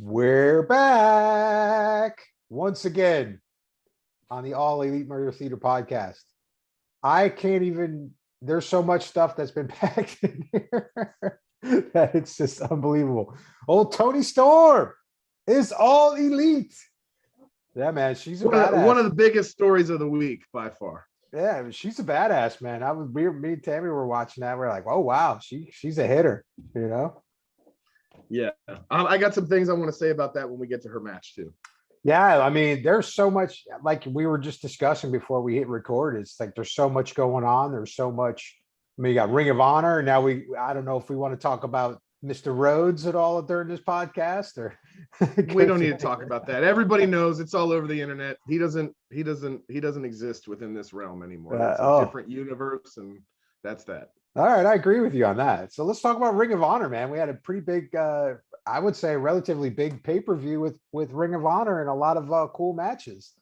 We're back once again on the All Elite Murder Theater podcast. I can't even, there's so much stuff that's been packed in here that it's just unbelievable. Old Tony Storm is All Elite. Yeah, man, she's a badass. One of the biggest stories of the week by far. Yeah, she's a badass, man. Me and Tammy were watching that. We're like, oh wow, she's a hitter, you know? Yeah, I got some things I want to say about that when we get to her match too. Yeah, I mean, there's so much, like we were just discussing before we hit record. It's like there's so much going on. There's so much. I mean, you got Ring of Honor. Now I don't know if we want to talk about Mr. Rhodes at all during this podcast, or we don't need to talk about that. Everybody knows it's all over the internet. He doesn't exist within this realm anymore. It's a different universe, and that's that. All right, I agree with you on that. So let's talk about Ring of Honor, man. We had a pretty big, I would say, relatively big pay-per-view with Ring of Honor and a lot of cool matches.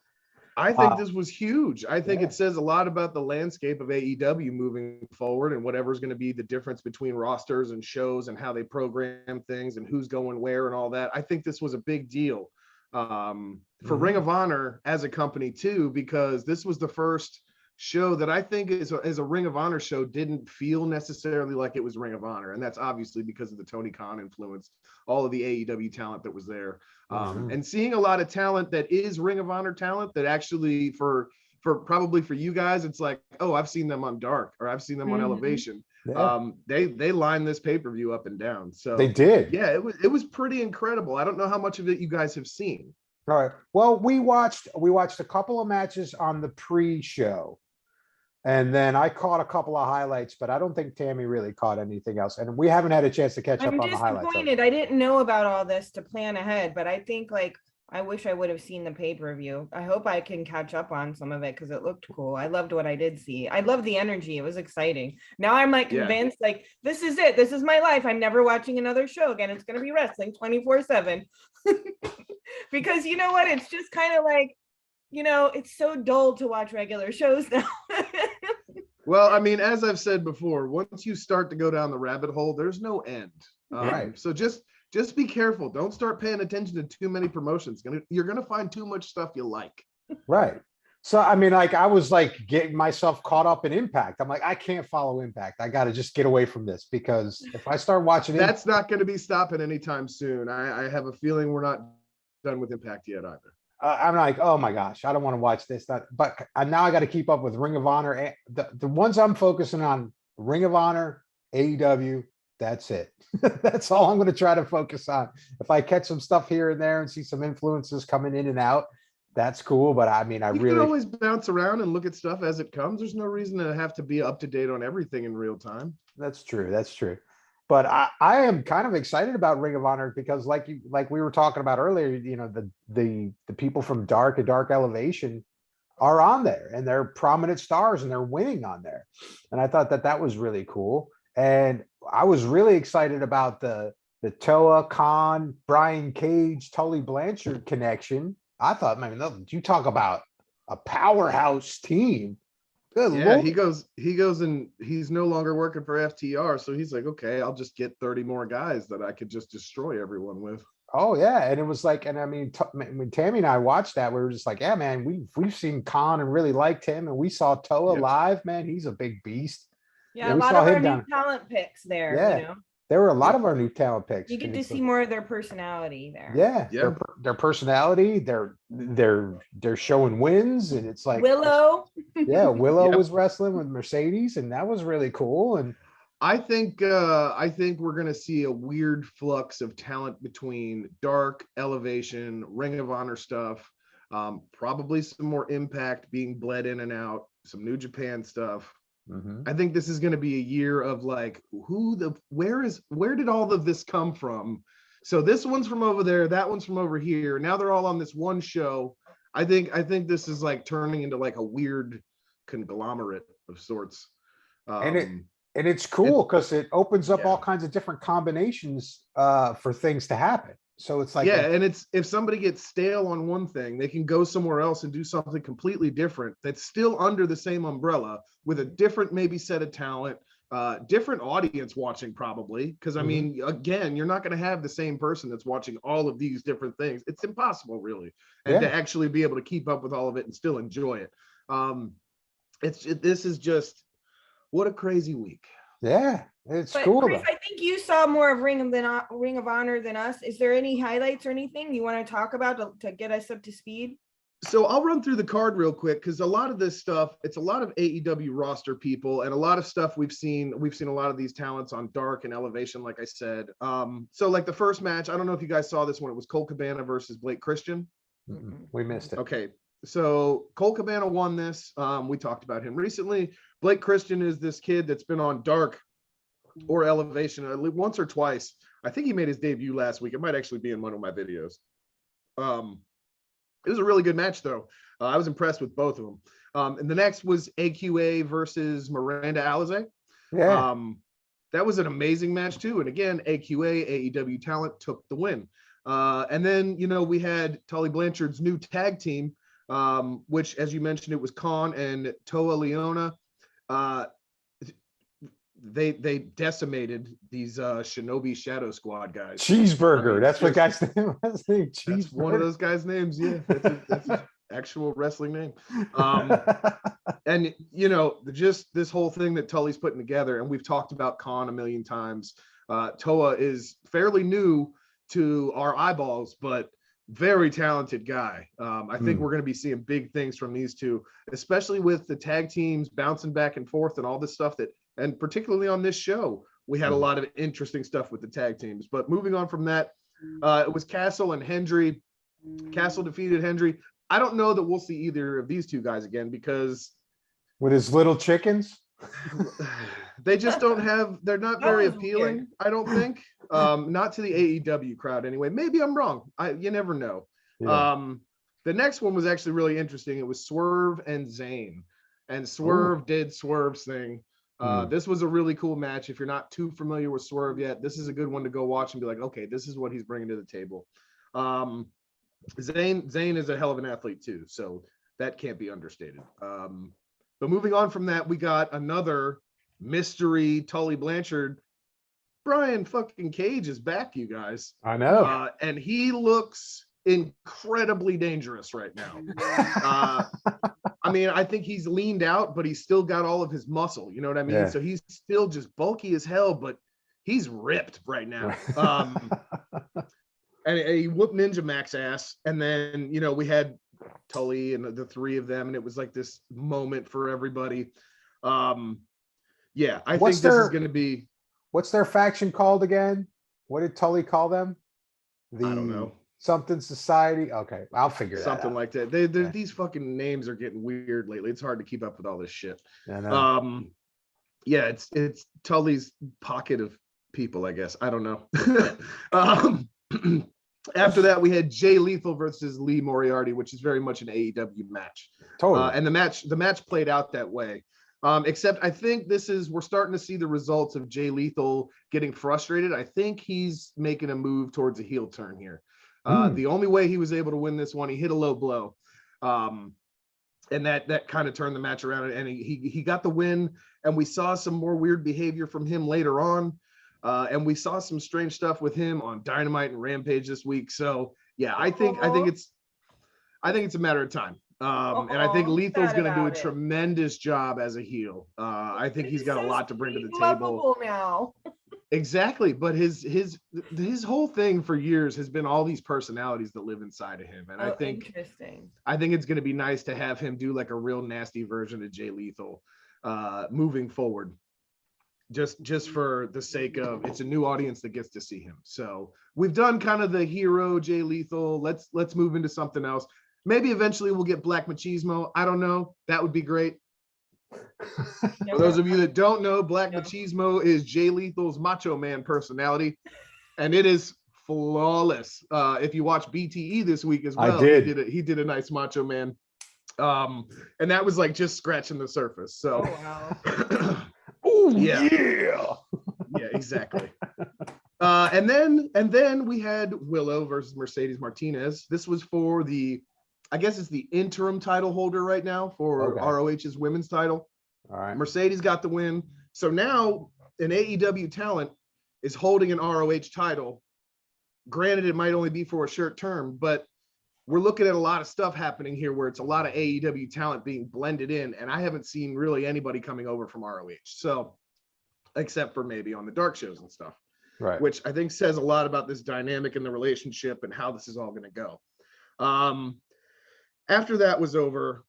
I think this was huge. I think it says a lot about the landscape of AEW moving forward and whatever's going to be the difference between rosters and shows and how they program things and who's going where and all that. I think this was a big deal for Ring of Honor as a company too, because this was the first show that I think is a Ring of Honor show didn't feel necessarily like it was Ring of Honor. And that's obviously because of the Tony Khan influence, all of the AEW talent that was there. And seeing a lot of talent that is Ring of Honor talent that actually for probably for you guys, it's like, oh, I've seen them on Dark or I've seen them on Elevation. Yeah. They lined this pay-per-view up and down. So they did. Yeah, it was pretty incredible. I don't know how much of it you guys have seen. All right. Well, we watched a couple of matches on the pre-show. And then I caught a couple of highlights, but I don't think Tammy really caught anything else. And we haven't had a chance to catch up on the highlights. I'm disappointed. I didn't know about all this to plan ahead, but I think I wish I would have seen the pay-per-view. I hope I can catch up on some of it because it looked cool. I loved what I did see. I loved the energy. It was exciting. Now I'm convinced this is it. This is my life. I'm never watching another show again. It's going to be wrestling 24/7. Because you know what? It's just kind of like, it's so dull to watch regular shows now. Well, I mean, as I've said before, once you start to go down the rabbit hole, there's no end. Right. So just be careful. Don't start paying attention to too many promotions. You're going to find too much stuff you like. Right. So, I mean, I was getting myself caught up in Impact. I'm like, I can't follow Impact. I got to just get away from this because if I start watching that's not going to be stopping anytime soon. I have a feeling we're not done with Impact yet either. I'm like, oh my gosh, I don't want to watch this. But now I got to keep up with Ring of Honor. The ones I'm focusing on, Ring of Honor, AEW, that's it. That's all I'm going to try to focus on. If I catch some stuff here and there and see some influences coming in and out, that's cool. But I mean, you can always bounce around and look at stuff as it comes. There's no reason to have to be up to date on everything in real time. That's true. That's true. But I am kind of excited about Ring of Honor because like we were talking about earlier, the people from Dark and Dark Elevation are on there and they're prominent stars and they're winning on there. And I thought that was really cool. And I was really excited about the Toa Khan, Brian Cage, Tully Blanchard connection. I thought, man, you talk about a powerhouse team. Good Lord. He goes and he's no longer working for FTR. So he's like, okay, I'll just get 30 more guys that I could just destroy everyone with. Oh yeah. And it was like, and I mean, when Tammy and I watched that, we were just like, yeah, man, we've seen Khan and really liked him. And we saw Toa live, man. He's a big beast. Yeah, a lot of our new talent picks there. Yeah. There were a lot of our new talent picks. You get to see more of their personality there. Yeah. Their personality, they're showing wins, and it's like Willow. Yeah, Willow was wrestling with Mercedes, and that was really cool. And I think we're gonna see a weird flux of talent between Dark, Elevation, Ring of Honor stuff, probably some more Impact being bled in and out, some New Japan stuff. I think this is going to be a year of like, where did all of this come from? So this one's from over there, that one's from over here. Now they're all on this one show. I think this is like turning into like a weird conglomerate of sorts. And it's cool because it opens up all kinds of different combinations for things to happen. So it's like, and it's, if somebody gets stale on one thing, they can go somewhere else and do something completely different that's still under the same umbrella with a different maybe set of talent, different audience watching probably, because I mean, again, you're not going to have the same person that's watching all of these different things. It's impossible, really, and to actually be able to keep up with all of it and still enjoy it. This is just what a crazy week. Yeah, it's But cool. Chris, I think you saw more of Ring of Honor than us. Is there any highlights or anything you want to talk about to get us up to speed? So I'll run through the card real quick, because a lot of this stuff, it's a lot of AEW roster people and a lot of stuff we've seen a lot of these talents on Dark and Elevation, like I said. So like the first match, I don't know if you guys saw this one. It was Colt Cabana versus Blake Christian. We missed it. Okay. So Colt Cabana won this. We talked about him recently. Blake Christian is this kid that's been on Dark or Elevation once or twice. I think he made his debut last week. It might actually be in one of my videos. It was a really good match, though. I was impressed with both of them. And the next was AQA versus Miranda Alize. Yeah. That was an amazing match, too. And again, AQA, AEW talent, took the win. And then, we had Tully Blanchard's new tag team, which, as you mentioned, it was Khan and Toa Leona. They decimated these Shinobi Shadow Squad guys. Cheeseburger. I mean, that's what guy's name was. That's one of those guys' names. Yeah, that's an actual wrestling name. And just this whole thing that Tully's putting together, and we've talked about Khan a million times. Toa is fairly new to our eyeballs, but very talented guy. I think we're going to be seeing big things from these two, especially with the tag teams bouncing back and forth and all this stuff and particularly on this show, we had a lot of interesting stuff with the tag teams. But moving on from that, it was Castle and Hendry. Castle defeated Hendry. I don't know that we'll see either of these two guys again, because with his little chickens, they just don't have, they're not very appealing, I don't think. Not to the AEW crowd anyway. Maybe I'm wrong. You never know. Yeah. The next one was actually really interesting. It was Swerve and Zayn. And Swerve did Swerve's thing. This was a really cool match. If you're not too familiar with Swerve yet, this is a good one to go watch and be like, okay, this is what he's bringing to the table. Zayn is a hell of an athlete too, so that can't be understated. But moving on from that, we got another mystery Tully Blanchard. Brian fucking Cage is back, you guys. I know. And he looks incredibly dangerous right now. I mean, I think he's leaned out, but he's still got all of his muscle. You know what I mean? Yeah. So he's still just bulky as hell, but he's ripped right now. And he whooped Ninja Mac's ass. And then, we had Tully and the three of them, and it was like this moment for everybody. I think this is going to be. What's their faction called again? What did Tully call them? I don't know. Something Society. Okay, I'll figure that out. Something like that. These fucking names are getting weird lately. It's hard to keep up with all this shit. I know. It's Tully's pocket of people, I guess. I don't know. After that, we had Jay Lethal versus Lee Moriarty, which is very much an AEW match. Totally. And the match played out that way. Except I think we're starting to see the results of Jay Lethal getting frustrated. I think he's making a move towards a heel turn here. The only way he was able to win this one, he hit a low blow. And that kind of turned the match around, and he got the win. And we saw some more weird behavior from him later on. And we saw some strange stuff with him on Dynamite and Rampage this week. So yeah, I think it's a matter of time. And I think Lethal's going to do a tremendous job as a heel. I think he's got a lot to bring to the table now. Exactly, but his whole thing for years has been all these personalities that live inside of him, and I think it's going to be nice to have him do like a real nasty version of Jay Lethal moving forward. Just for the sake of, it's a new audience that gets to see him. So we've done kind of the hero Jay Lethal. Let's move into something else. Maybe eventually we'll get Black Machismo. I don't know. That would be great. For those of you that don't know, Black Machismo is Jay Lethal's Macho Man personality, and it is flawless. If you watch BTE this week as well, he did a nice Macho Man, and that was like just scratching the surface. So, yeah, exactly. And then we had Willow versus Mercedes Martinez. This was for I guess it's the interim title holder right now for ROH's women's title. All right. Mercedes got the win. So now an AEW talent is holding an ROH title. Granted, it might only be for a short term, but we're looking at a lot of stuff happening here where it's a lot of AEW talent being blended in, and I haven't seen really anybody coming over from ROH. So, except for maybe on the dark shows and stuff, Right. which I think says a lot about this dynamic in the relationship and how this is all going to go. After that was over,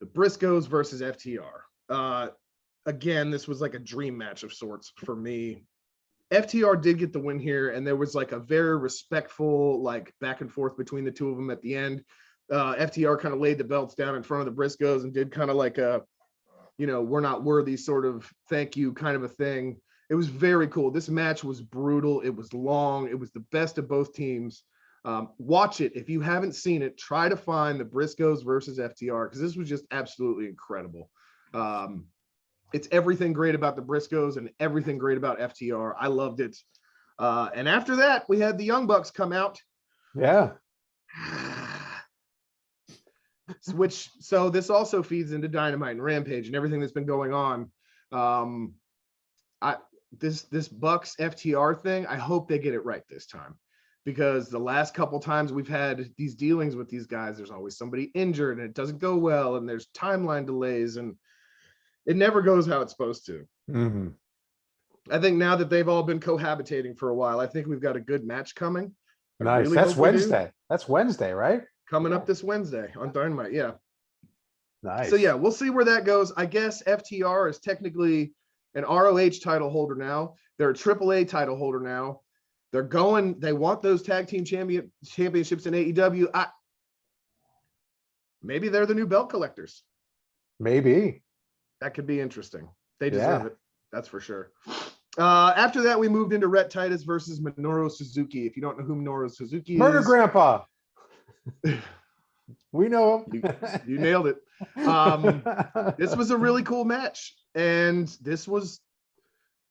the Briscoes versus FTR. Again, this was like a dream match of sorts for me. FTR did get the win here, and there was like a very respectful like back and forth between the two of them at the end. FTR kind of laid the belts down in front of the Briscoes and did kind of like a, you know, we're not worthy sort of thank you kind of a thing. It was very cool. This match was brutal. It was long. It was the best of both teams. Watch it. If you haven't seen it, try to find the Briscoes versus FTR, because this was just absolutely incredible. It's everything great about the Briscoes and everything great about FTR. I loved it. And after that, we had the Young Bucks come out. Yeah. So this also feeds into Dynamite and Rampage and everything that's been going on. This Bucks FTR thing, I hope they get it right this time, because the last couple times we've had these dealings with these guys, there's always somebody injured and it doesn't go well, and there's timeline delays, and it never goes how it's supposed to. Mm-hmm. I think now that they've all been cohabitating for a while, I think we've got a good match coming. Nice. really That's hope we do. Wednesday. That's Wednesday, right? Coming up this Wednesday on Dynamite. Yeah. Nice. So yeah, we'll see where that goes. I guess FTR is technically an ROH title holder now. They're a AAA title holder now. They want those tag team championships in AEW. Maybe they're the new belt collectors. Maybe. That could be interesting. They deserve it. That's for sure. After that, we moved into Rhett Titus versus Minoru Suzuki. If you don't know who Minoru Suzuki Murder is, Grandpa. We know him. you nailed it. This was a really cool match, and this was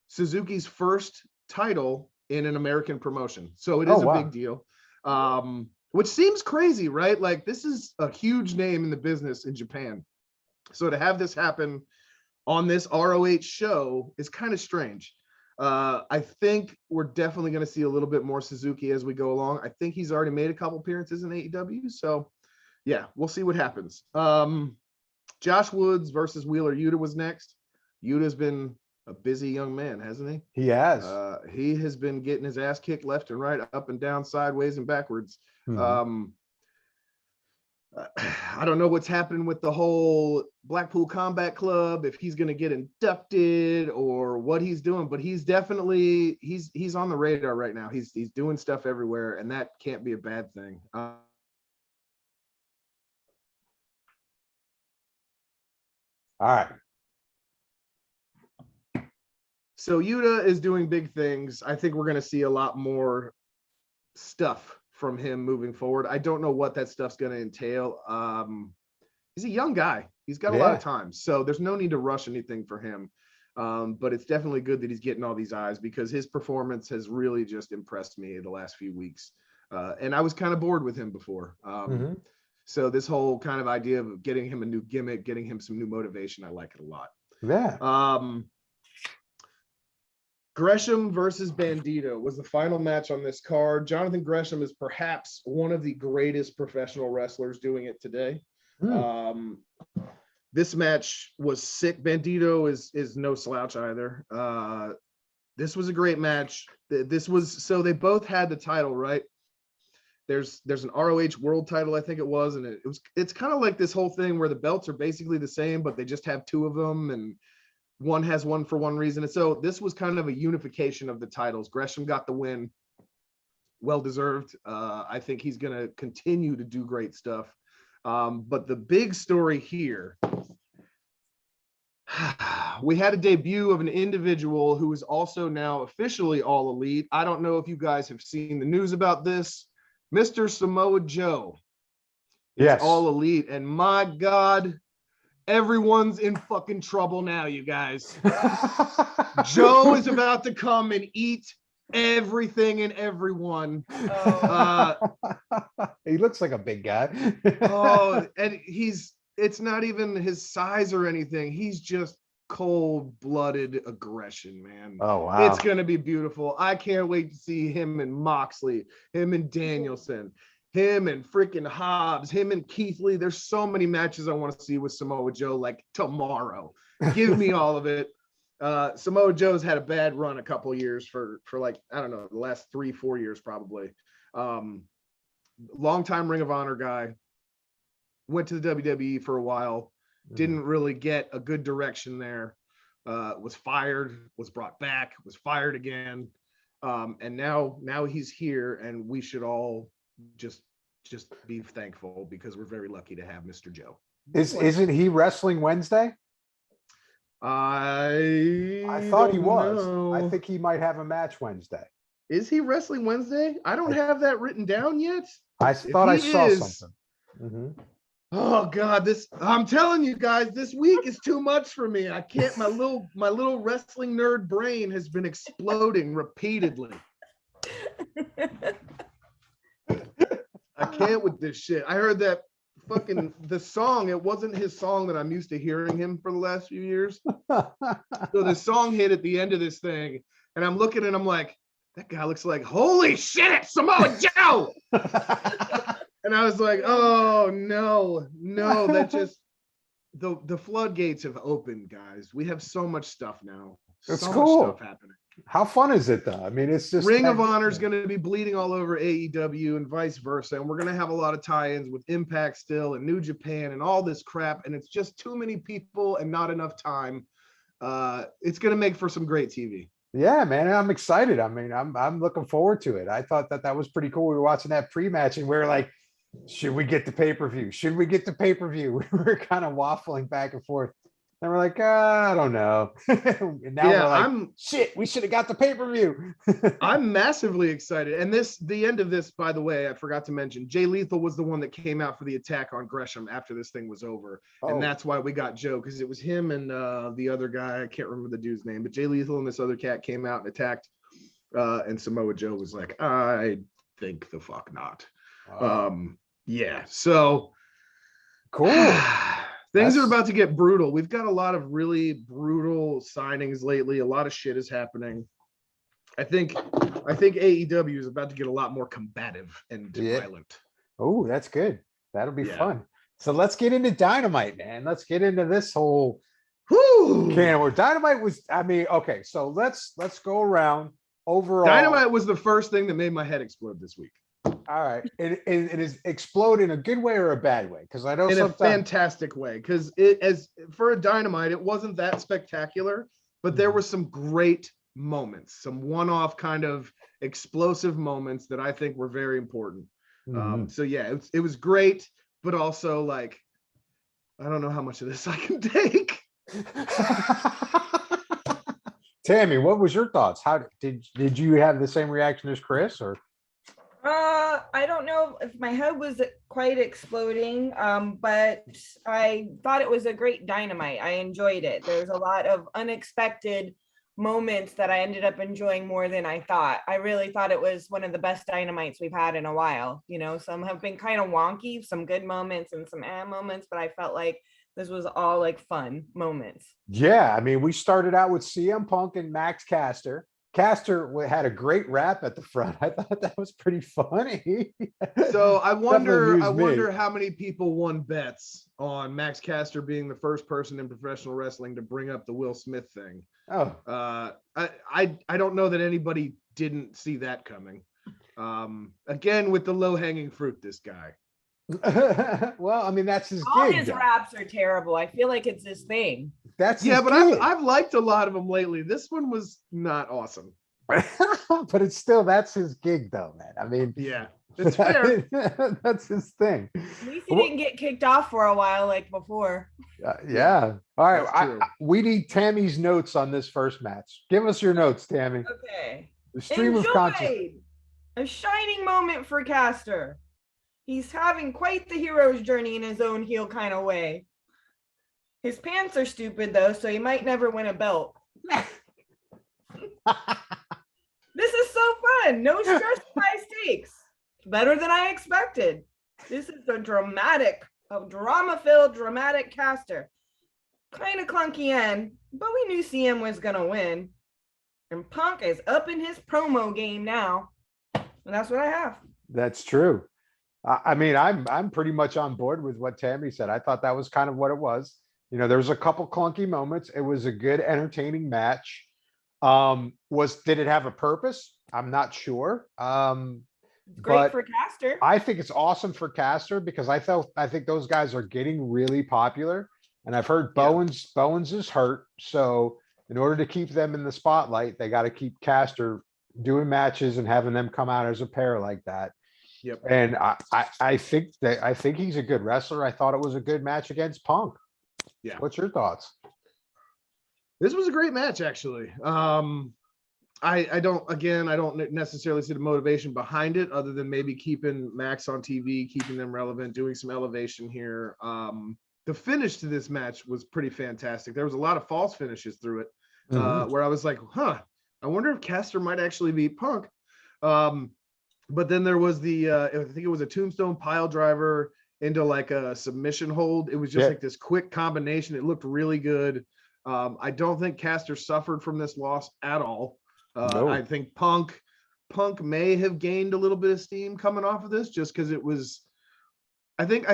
Suzuki's first title in an American promotion, so it is a big deal. Which seems crazy, right? Like, this is a huge name in the business in Japan, so to have this happen on this ROH show is kind of strange. I think we're definitely going to see a little bit more Suzuki as we go along. I think he's already made a couple appearances in AEW, so yeah, we'll see what happens. Josh Woods versus Wheeler Ute was next. Uta's been a busy young man, hasn't he? He has. He has been getting his ass kicked left and right, up and down, sideways and backwards. Mhm. I don't know what's happening with the whole Blackpool Combat Club, if he's going to get inducted or what he's doing, but he's definitely he's on the radar right now. He's doing stuff everywhere, and that can't be a bad thing. All right. So Yuta is doing big things. I think we're going to see a lot more stuff from him moving forward. I don't know what that stuff's going to entail. He's a young guy. He's got a lot of time, so there's no need to rush anything for him. But it's definitely good that he's getting all these eyes, because his performance has really just impressed me the last few weeks. And I was kind of bored with him before. So this whole kind of idea of getting him a new gimmick, getting him some new motivation, I like it a lot. Yeah. Gresham versus Bandito was the final match on this card. Jonathan Gresham is perhaps one of the greatest professional wrestlers doing it today. This match was sick. Bandito is no slouch either. This was a great match. So they both had the title, right? There's an ROH world title, I think it was, and it's kind of like this whole thing where the belts are basically the same, but they just have two of them, and one has one for one reason. And so this was kind of a unification of the titles. Gresham got the win. Well deserved. I think he's going to continue to do great stuff. But the big story here, we had a debut of an individual who is also now officially All Elite. I don't know if you guys have seen the news about this. Mr. Samoa Joe is All Elite. And my God, everyone's in fucking trouble now, you guys. Joe is about to come and eat everything and everyone. He looks like a big guy. And it's not even his size or anything. He's just cold-blooded aggression, man. Oh, wow. It's going to be beautiful. I can't wait to see him and Moxley, him and Danielson, him and freaking Hobbs, him and Keith Lee. There's so many matches I want to see with Samoa Joe, like tomorrow. Give me all of it. Samoa Joe's had a bad run a couple years for like, I don't know, the last 3-4 years probably. Longtime Ring of Honor guy. Went to the WWE for a while. Didn't really get a good direction there. Was fired, was brought back, was fired again. And now he's here, and we should all just be thankful because we're very lucky to have Mr. Joe. Isn't he wrestling Wednesday? I thought he was. know. I think he might have a match Wednesday. Is he wrestling Wednesday? I don't have that written down yet. I thought I he saw is- something. Mhm. Oh God, I'm telling you guys, this week is too much for me. I can't, my little wrestling nerd brain has been exploding repeatedly. I can't with this shit. I heard that the song, it wasn't his song that I'm used to hearing him for the last few years. So the song hit at the end of this thing, and I'm looking and I'm like, that guy looks like, holy shit, it's Samoa Joe. And I was like, oh no, that just, the floodgates have opened, guys. We have so much stuff now. It's so cool. much stuff happening. How fun is it though? I mean, it's just Ring of Honor is going to be bleeding all over AEW and vice versa. And we're going to have a lot of tie-ins with Impact still and New Japan and all this crap. And it's just too many people and not enough time. It's going to make for some great TV. Yeah, man, I'm excited. I mean, I'm looking forward to it. I thought that was pretty cool. We were watching that pre-match and we were like, should we get the pay-per-view? Should we get the pay-per-view? We were kind of waffling back and forth. And we're like, I don't know. And now we're like, shit, we should have got the pay-per-view. I'm massively excited. And the end of this, by the way, I forgot to mention, Jay Lethal was the one that came out for the attack on Gresham after this thing was over. Oh. And that's why we got Joe, because it was him and the other guy, I can't remember the dude's name, but Jay Lethal and this other cat came out and attacked. And Samoa Joe was like, I think the fuck not. Yeah, so cool. Things are about to get brutal. We've got a lot of really brutal signings lately. A lot of shit is happening. I think AEW is about to get a lot more combative and violent. Oh, that's good. That'll be fun. So let's get into Dynamite, man. Let's get into this whole can where Dynamite was. I mean, okay, so let's go around overall. Dynamite was the first thing that made my head explode this week. All right. It is explode in a good way or a bad way? Because I know in a fantastic way. Because as for a Dynamite, it wasn't that spectacular, but there were some great moments, some one-off kind of explosive moments that I think were very important. So yeah, it was great, but also like, I don't know how much of this I can take. Tammy, what was your thoughts? How did you have the same reaction as Chris, or? I don't know if my head was quite exploding, but I thought it was a great Dynamite. I enjoyed it. There's a lot of unexpected moments that I ended up enjoying more than I thought. I really thought it was one of the best Dynamites we've had in a while. You know, some have been kind of wonky, some good moments and some moments, but I felt like this was all like fun moments. Yeah, I mean, we started out with CM Punk and Max Caster. Caster had a great rap at the front. I thought that was pretty funny. So I wonder how many people won bets on Max Caster being the first person in professional wrestling to bring up the Will Smith thing. Oh, I don't know that anybody didn't see that coming. Again, with the low hanging fruit, this guy. Well, I mean, that's his all gig, his though. Raps are terrible. I feel like it's his thing. That's but gig. I've liked a lot of them lately. This one was not awesome. But it's still, that's his gig though, man. I mean, yeah, it's fair. That's his thing. At least he didn't get kicked off for a while like before. Yeah. All right. We need Tammy's notes on this first match. Give us your notes, Tammy. Okay. The stream of consciousness. A shining moment for Caster. He's having quite the hero's journey in his own heel kind of way. His pants are stupid though, so he might never win a belt. This is so fun. No stress, high stakes. Better than I expected. This is a drama-filled, dramatic Caster. Kind of clunky end, but we knew CM was gonna win. And Punk is up in his promo game now. And that's what I have. That's true. I mean, I'm pretty much on board with what Tammy said. I thought that was kind of what it was. You know, there was a couple clunky moments. It was a good, entertaining match. Did it have a purpose? I'm not sure. Great But for Caster. I think it's awesome for Caster because I think those guys are getting really popular. And I've heard Bowens is hurt. So in order to keep them in the spotlight, they got to keep Caster doing matches and having them come out as a pair like that. Yep. And I think he's a good wrestler. I thought it was a good match against Punk. Yeah. What's your thoughts? This was a great match, actually. I don't necessarily see the motivation behind it other than maybe keeping Max on TV, keeping them relevant, doing some elevation here. The finish to this match was pretty fantastic. There was a lot of false finishes through it where I was like, I wonder if Caster might actually beat Punk. But then there was I think it was a tombstone pile driver into like a submission hold. It was just like this quick combination. It looked really good. I don't think Caster suffered from this loss at all. No. I think Punk may have gained a little bit of steam coming off of this just because it was. I think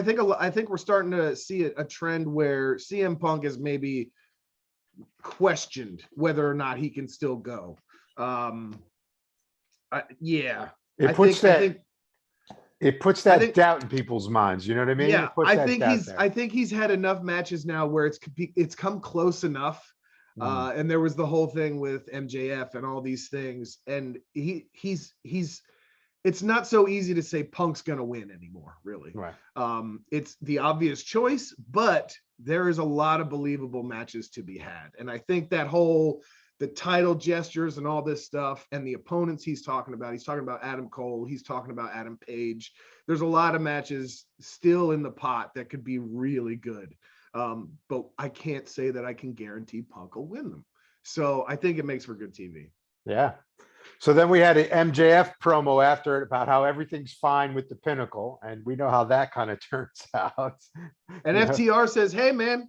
we're starting to see a trend where CM Punk is maybe questioned whether or not he can still go. It puts that doubt in people's minds. You know what I mean? Yeah, I think he's had enough matches now where it's come close enough. And there was the whole thing with MJF and all these things, and he's it's not so easy to say Punk's gonna win anymore, really. Right. It's the obvious choice, but there is a lot of believable matches to be had, and I think the title gestures and all this stuff and the opponents he's talking about Adam Cole, he's talking about Adam Page. There's a lot of matches still in the pot that could be really good. But I can't say that I can guarantee Punk will win them. So I think it makes for good TV. Yeah. So then we had an MJF promo after it about how everything's fine with the Pinnacle. And we know how that kind of turns out. And FTR says, hey man,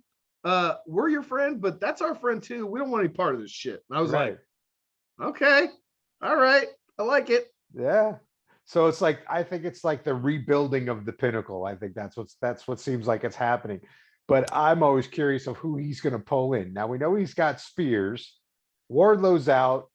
we're your friend, but that's our friend too. We don't want any part of this shit. And I was like, okay, all right, I like it. Yeah. So it's like, I think it's like the rebuilding of the Pinnacle. I think that's what seems like it's happening. But I'm always curious of who he's going to pull in. Now we know he's got Spears, Wardlow's out,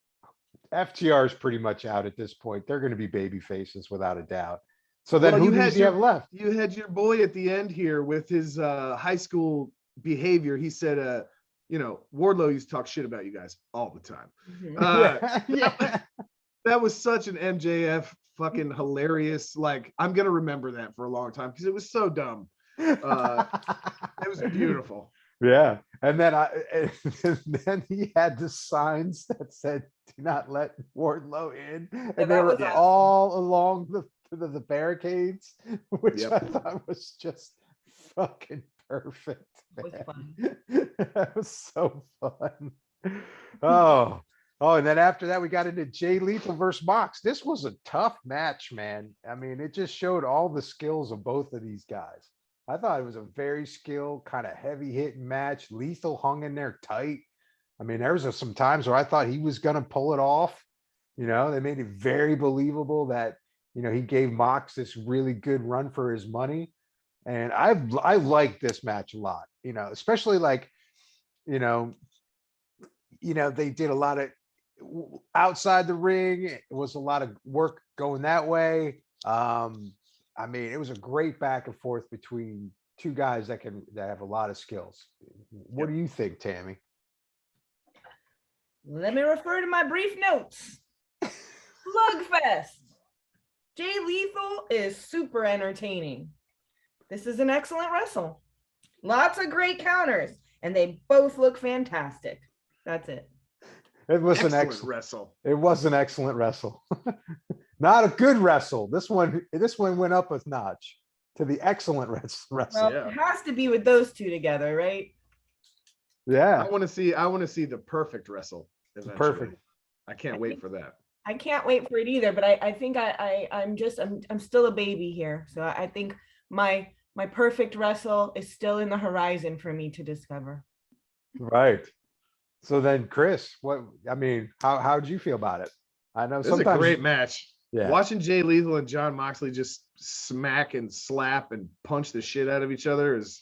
FTR is pretty much out at this point. They're going to be baby faces without a doubt. So then who does he have left? You had your boy at the end here with his high school behavior. He said, Wardlow used to talk shit about you guys all the time. That was such an MJF fucking hilarious. Like, I'm going to remember that for a long time because it was so dumb. It was beautiful. Yeah. And then he had the signs that said, do not let Wardlow in. And they were all along the barricades, which I thought was just fucking perfect. That was so fun. Oh, and then after that, we got into Jay Lethal versus Mox. This was a tough match, man. I mean, it just showed all the skills of both of these guys. I thought it was a very skilled, kind of heavy hitting match. Lethal hung in there tight. I mean, there was some times where I thought he was going to pull it off. You know, they made it very believable that, he gave Mox this really good run for his money. And I like this match a lot, especially like, they did a lot of outside the ring. It was a lot of work going that way. I mean, it was a great back and forth between two guys that have a lot of skills. What do you think, Tammy? Let me refer to my brief notes. Slugfest. Jay Lethal is super entertaining. This is an excellent wrestle. Lots of great counters, and they both look fantastic. That's it. It was an excellent wrestle. It was an excellent wrestle. Not a good wrestle. This one went up a notch to the excellent wrestle. Well, it has to be with those two together, right? Yeah. I want to see the perfect wrestle. Eventually. Perfect. I can't wait for that. I can't wait for it either, but I think I'm still a baby here. So I think my perfect wrestle is still in the horizon for me to discover. Right. So then, Chris, how'd you feel about it? I know This is a sometimes. great match. Yeah. Watching Jay Lethal and John Moxley just smack and slap and punch the shit out of each other is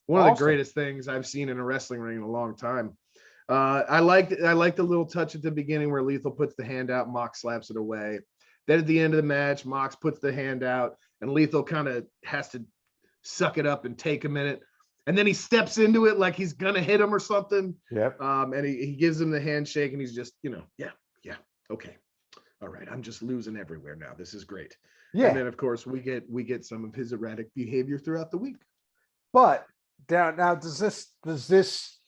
one of the Awesome. greatest things I've seen in a wrestling ring in a long time. I liked the little touch at the beginning where Lethal puts the hand out, Mox slaps it away. Then at the end of the match, Mox puts the hand out, and Lethal kind of has to suck it up and take a minute. And then he steps into it like he's gonna hit him or something. Yep. And he gives him the handshake, and he's just, yeah, okay. All right, I'm just losing everywhere now. This is great. Yeah. And then of course we get some of his erratic behavior throughout the week. But now does this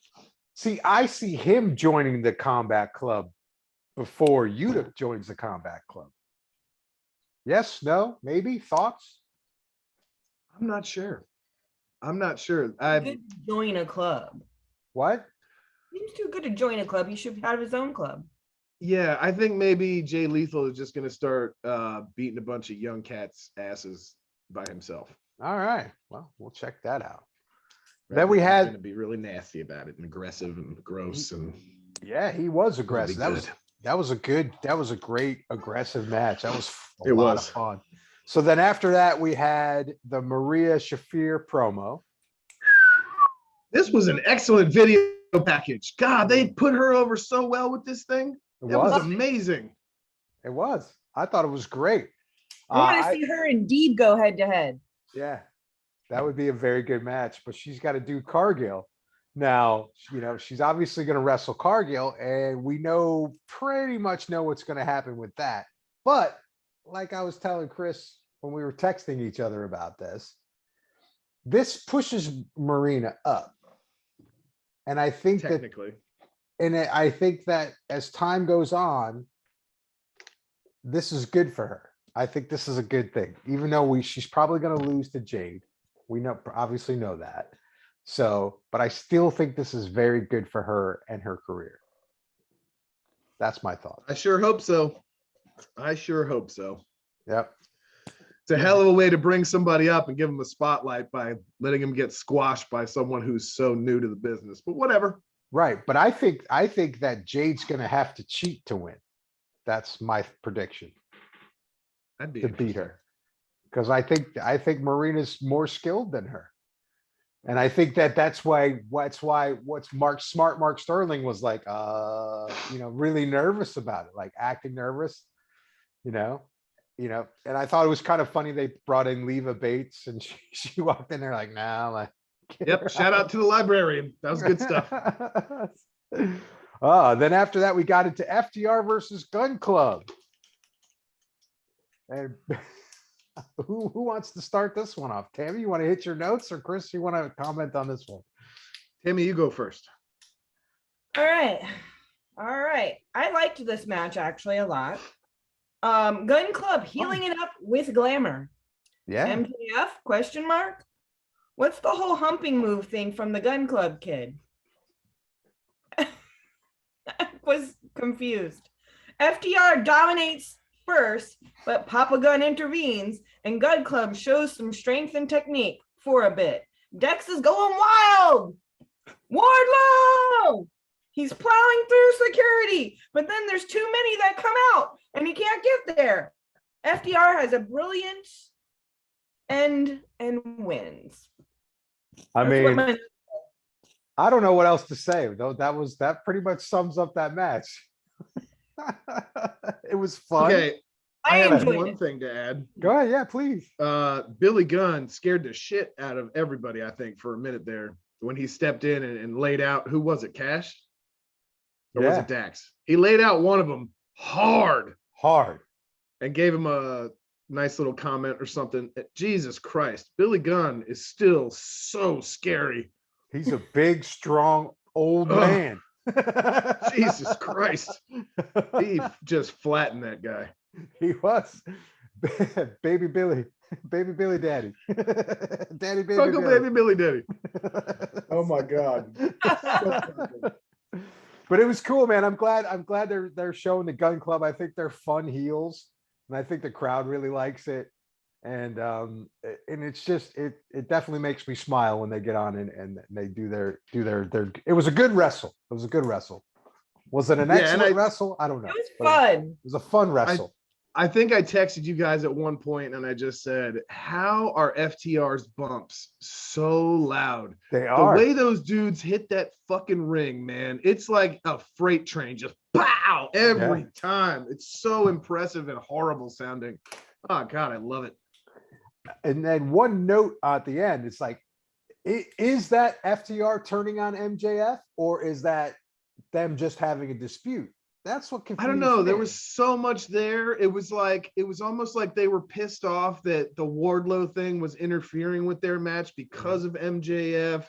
see, I see him joining the Combat Club before Ute joins the Combat Club. Yes, no, maybe thoughts? I'm not sure. Good to join a club. What? Seems too good to join a club. He should have his own club. Yeah, I think maybe Jay Lethal is just going to start beating a bunch of young cats' asses by himself. All right. Well, we'll check that out. Then we had going to be really nasty about it and aggressive and gross and yeah, he was aggressive. That was a great aggressive match. That was a lot of fun. So then after that, we had the Maria Shafir promo. This was an excellent video package. God, they put her over so well with this thing. It was amazing. It was. I thought it was great. I want to see her and Deeb go head to head. Yeah, that would be a very good match, but she's got to do Cargill. Now, she's obviously going to wrestle Cargill, and we pretty much know what's going to happen with that. But like I was telling Chris when we were texting each other about this pushes Marina up. And I think technically. I think that as time goes on, this is good for her. I think this is a good thing, even though she's probably going to lose to Jade. We obviously know that. So, but I still think this is very good for her and her career. That's my thought. I sure hope so. Yep. It's a hell of a way to bring somebody up and give them a spotlight by letting them get squashed by someone who's so new to the business, but whatever. Right. But I think that Jade's going to have to cheat to win. That's my prediction. That'd be to beat her. Because I think Marina's more skilled than her. And I think that's why Mark Sterling was like, really nervous about it, like acting nervous, and I thought it was kind of funny. They brought in Leva Bates and she walked in there like, nah, like, yep. Shout out to the librarian. That was good stuff. Then after that, we got into FTR versus Gun Club. And who wants to start this one off? Tammy, you want to hit your notes, or Chris, you want to comment on this one? Tammy, you go first. All right. I liked this match actually a lot. Gun Club healing it up with glamour. Yeah. MJF question mark? What's the whole humping move thing from the Gun Club kid? I was confused. FTR dominates first, but Papa Gun intervenes, and Gun Club shows some strength and technique for a bit. Dex is going wild. Wardlow! He's plowing through security, but then there's too many that come out, and he can't get there. FDR has a brilliant end and wins. I mean, I don't know what else to say, though. That pretty much sums up that match. It was fun. Okay, I have one thing to add. Go ahead, yeah, please. Billy Gunn scared the shit out of everybody, I think, for a minute there when he stepped in and laid out. Who was it, Cash? Or was it Dax? He laid out one of them hard, and gave him a nice little comment or something. Jesus Christ, Billy Gunn is still so scary. He's a big, strong, old man. Jesus Christ. He just flattened that guy. He was. Baby Billy daddy. Daddy baby Uncle Billy. Baby Billy daddy. Oh my God. But it was cool, man. I'm glad they're showing the Gun Club. I think they're fun heels, and I think the crowd really likes it. And it's just it definitely makes me smile when they get on and they do their it was a good wrestle. It was a good wrestle. Was it an Yeah, and excellent wrestle? I don't know. It was But fun. It was a fun wrestle. I think I texted you guys at one point and I just said, how are FTR's bumps so loud? They The are. way those dudes hit that fucking ring, man, it's like a freight train, just pow every time. It's so impressive and horrible sounding. Oh God, I love it. And then one note at the end, it's like, is that FTR turning on MJF or is that them just having a dispute? That's what confused I don't know. me. There was so much there. It was almost like they were pissed off that the Wardlow thing was interfering with their match because of MJF.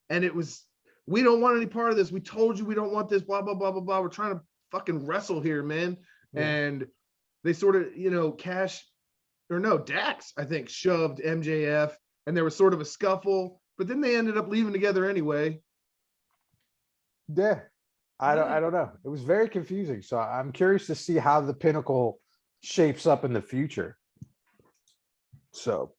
And it was, we don't want any part of this. We told you we don't want this, blah, blah, blah, blah, blah. We're trying to fucking wrestle here, man. Yeah. And they sort of, Dax, I think, shoved MJF and there was sort of a scuffle, but then they ended up leaving together anyway. Yeah. I don't know. It was very confusing. So I'm curious to see how the Pinnacle shapes up in the future. So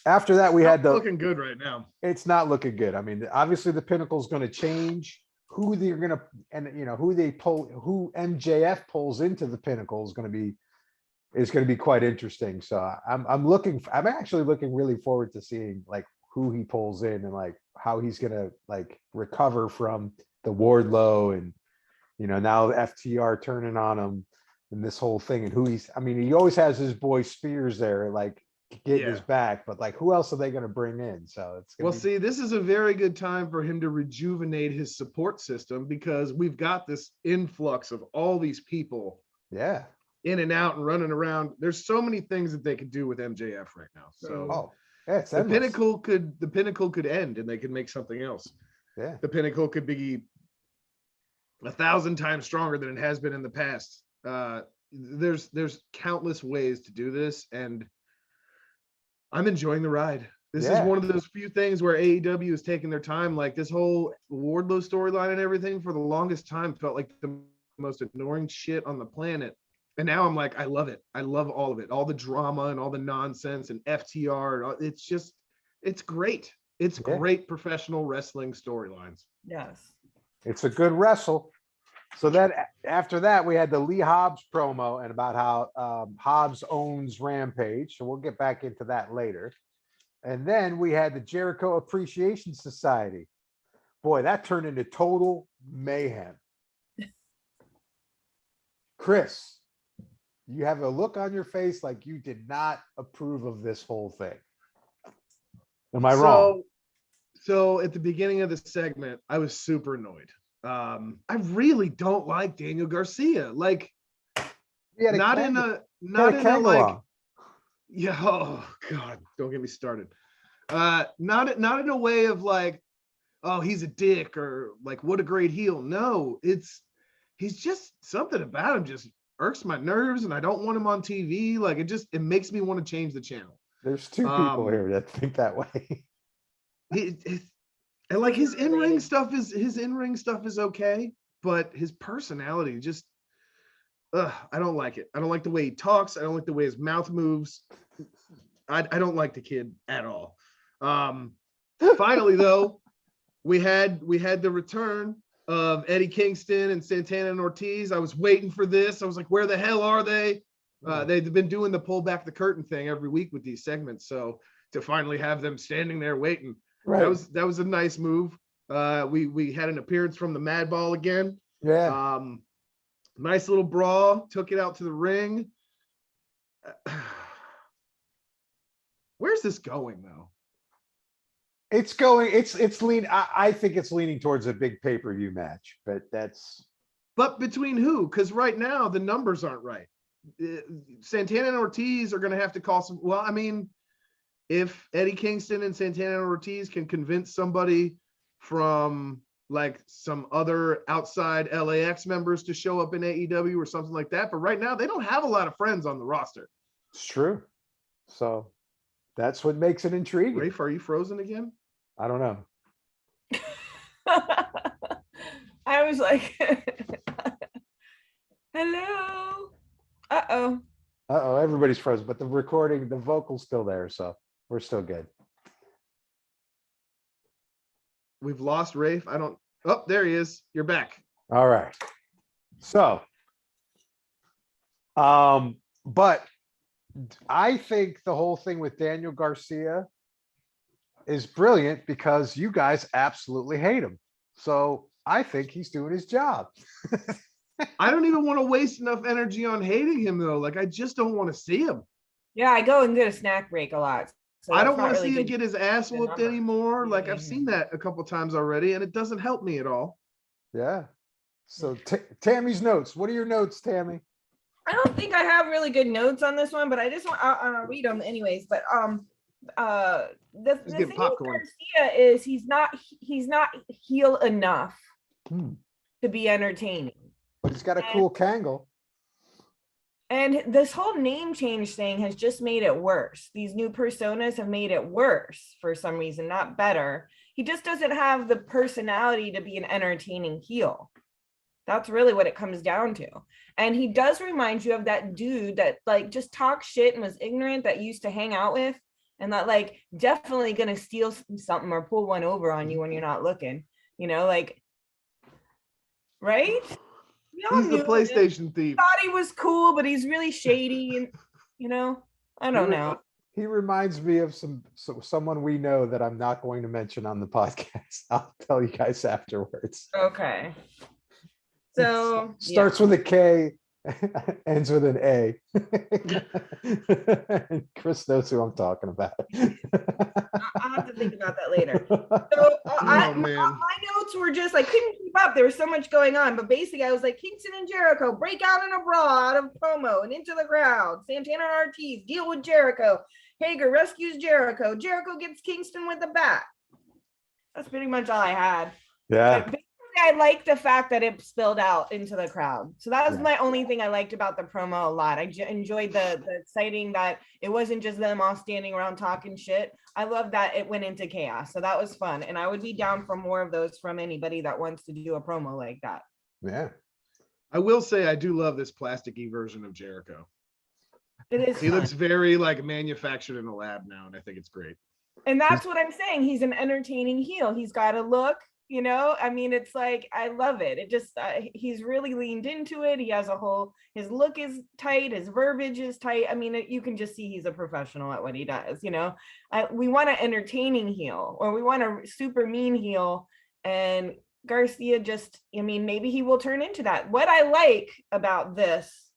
after that, we had looking good right now. It's not looking good. I mean, obviously the Pinnacle is going to change who they're going to, and who MJF pulls into the Pinnacle is going to be quite interesting. So I'm actually looking really forward to seeing like who he pulls in and like how he's going to like recover from the Wardlow and, now FTR turning on him and this whole thing and he always has his boy Spears there, like getting his back, but like who else are they going to bring in? So it's see, this is a very good time for him to rejuvenate his support system because we've got this influx of all these people in and out and running around. There's so many things that they could do with MJF right now. So it's the Pinnacle could end and they could make something else. Yeah. The Pinnacle could be 1,000 times stronger than it has been in the past. There's countless ways to do this, and I'm enjoying the ride. This is one of those few things where AEW is taking their time. Like this whole Wardlow storyline and everything for the longest time felt like the most annoying shit on the planet. And now I'm like, I love it. I love all of it. All the drama and all the nonsense and FTR. It's great. It's great professional wrestling storylines. Yes. It's a good wrestle. So then after that, we had the Lee Hobbs promo and about how Hobbs owns Rampage. So we'll get back into that later. And then we had the Jericho Appreciation Society. Boy, that turned into total mayhem. Chris, you have a look on your face like you did not approve of this whole thing. Am I wrong? So at the beginning of the segment, I was super annoyed. I really don't like Daniel Garcia. Like, not in a like, yeah. Oh God, don't get me started. Not in a way of like, oh, he's a dick or like what a great heel. No, he's just something about him just irks my nerves, and I don't want him on TV. Like it makes me want to change the channel. There's two people here that think that way. And like his in-ring stuff is okay, but his personality just I don't like it. I don't like the way he talks. I don't like the way his mouth moves. I don't like the kid at all. Finally though, we had the return of Eddie Kingston and Santana and Ortiz. I was waiting for this. I was like, where the hell are they? They've been doing the pull back the curtain thing every week with these segments. So to finally have them standing there waiting, that was a nice move. We had an appearance from the Madball again. Yeah. Nice little brawl, took it out to the ring. Where's this going though? It's lean. I think it's leaning towards a big pay-per-view match, but between who? Because right now the numbers aren't right. Santana and Ortiz are going to have to call some. Well, I mean, if Eddie Kingston and Santana and Ortiz can convince somebody from like some other outside LAX members to show up in AEW or something like that. But right now they don't have a lot of friends on the roster. It's true. So that's what makes it intriguing. Rafe, are you frozen again? I don't know. I was like, hello. Uh-oh. Everybody's frozen, but the recording, the vocal's still there, so we're still good. We've lost Rafe. Oh, there he is. You're back. All right. So, but I think the whole thing with Daniel Garcia is brilliant because you guys absolutely hate him. So I think he's doing his job. I don't even want to waste enough energy on hating him though. Like I just don't want to see him. Yeah, I go and get a snack break a lot. So I that's don't not want to really see him good. get his ass good whooped number. anymore. Like Yeah. I've seen that a couple times already, and it doesn't help me at all. Yeah. So Tammy's notes. What are your notes, Tammy? I don't think I have really good notes on this one, but I just want I'll read them anyways. But the Just thing get with popcorn. Garcia is he's not heel enough Hmm. to be entertaining. But he's got a cool Kangle. And this whole name change thing has just made it worse. These new personas have made it worse for some reason, not better. He just doesn't have the personality to be an entertaining heel. That's really what it comes down to. And he does remind you of that dude that like just talks shit and was ignorant that you used to hang out with, and that like definitely gonna steal something or pull one over on you when you're not looking, you know, like, right? We all He's the knew PlayStation thief. thought he was cool, but he's really shady, and you know, I don't know. He reminds me of someone we know that I'm not going to mention on the podcast. I'll tell you guys afterwards. Okay. So Starts with a K, ends with an A. Chris knows who I'm talking about. I'll have to think about that later. So my notes were just like couldn't keep up. There was so much going on, but basically I was like Kingston and Jericho break out in a brawl out of promo and into the crowd. Santana and Ortiz deal with Jericho. Hager rescues Jericho. Jericho gets Kingston with the bat. That's pretty much all I had. Yeah. But I liked the fact that it spilled out into the crowd. So that was my only thing I liked about the promo a lot. I enjoyed the exciting that it wasn't just them all standing around talking shit. I love that it went into chaos. So that was fun. And I would be down for more of those from anybody that wants to do a promo like that. Yeah. I will say I do love this plasticky version of Jericho. It is. He looks very like manufactured in a lab now, and I think it's great. And that's what I'm saying. He's an entertaining heel. He's got a look. You know, I mean, it's like, I love it. It just, he's really leaned into it. He has his look is tight. His verbiage is tight. I mean, you can just see he's a professional at what he does. You know, we want an entertaining heel, or we want a super mean heel. And Garcia just, I mean, maybe he will turn into that. What I like about this,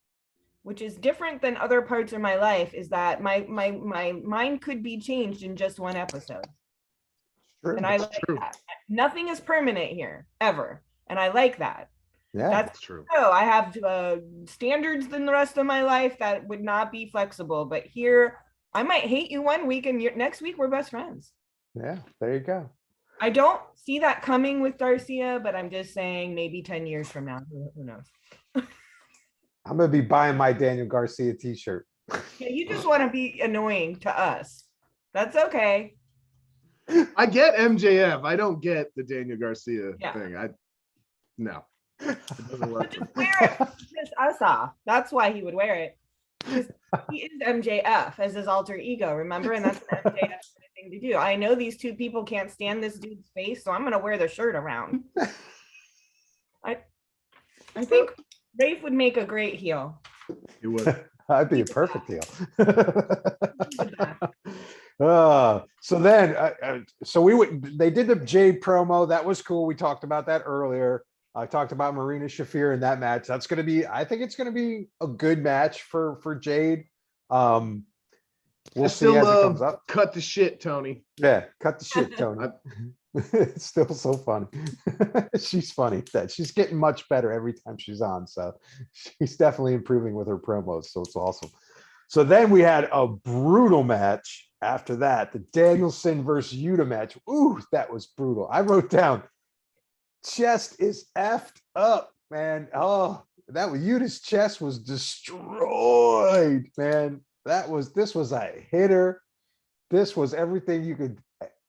which is different than other parts of my life, is that my mind could be changed in just one episode. True. And I like that. Nothing is permanent here ever, and I like that. Yeah, that's true. So I have standards than the rest of my life that would not be flexible. But here, I might hate you one week, and next week we're best friends. Yeah, there you go. I don't see that coming with Garcia, but I'm just saying maybe 10 years from now, who knows? I'm gonna be buying my Daniel Garcia t-shirt. Yeah, you just want to be annoying to us. That's okay. I get MJF. I don't get the Daniel Garcia thing. No. It doesn't work. Just wear it to piss us off. That's why he would wear it. He is MJF as his alter ego, remember? And that's an MJF thing to do. I know these two people can't stand this dude's face, so I'm gonna wear the shirt around. I think Rafe would make a great heel. He would. I'd be a perfect heel. So then, they did the Jade promo. That was cool. We talked about that earlier. I talked about Marina Shafir in that match. That's going to be, I think it's going to be a good match for Jade. We'll see as it comes up. Cut the shit, Tony. Yeah, cut the shit, Tony. It's still so funny. She's funny. That she's getting much better every time she's on. So she's definitely improving with her promos. So it's awesome. So then we had a brutal match after that, the Danielson versus Ute match. Ooh, that was brutal. I wrote down, chest is effed up, man. Oh, Ute's chest was destroyed, man. This was a hitter. This was everything you could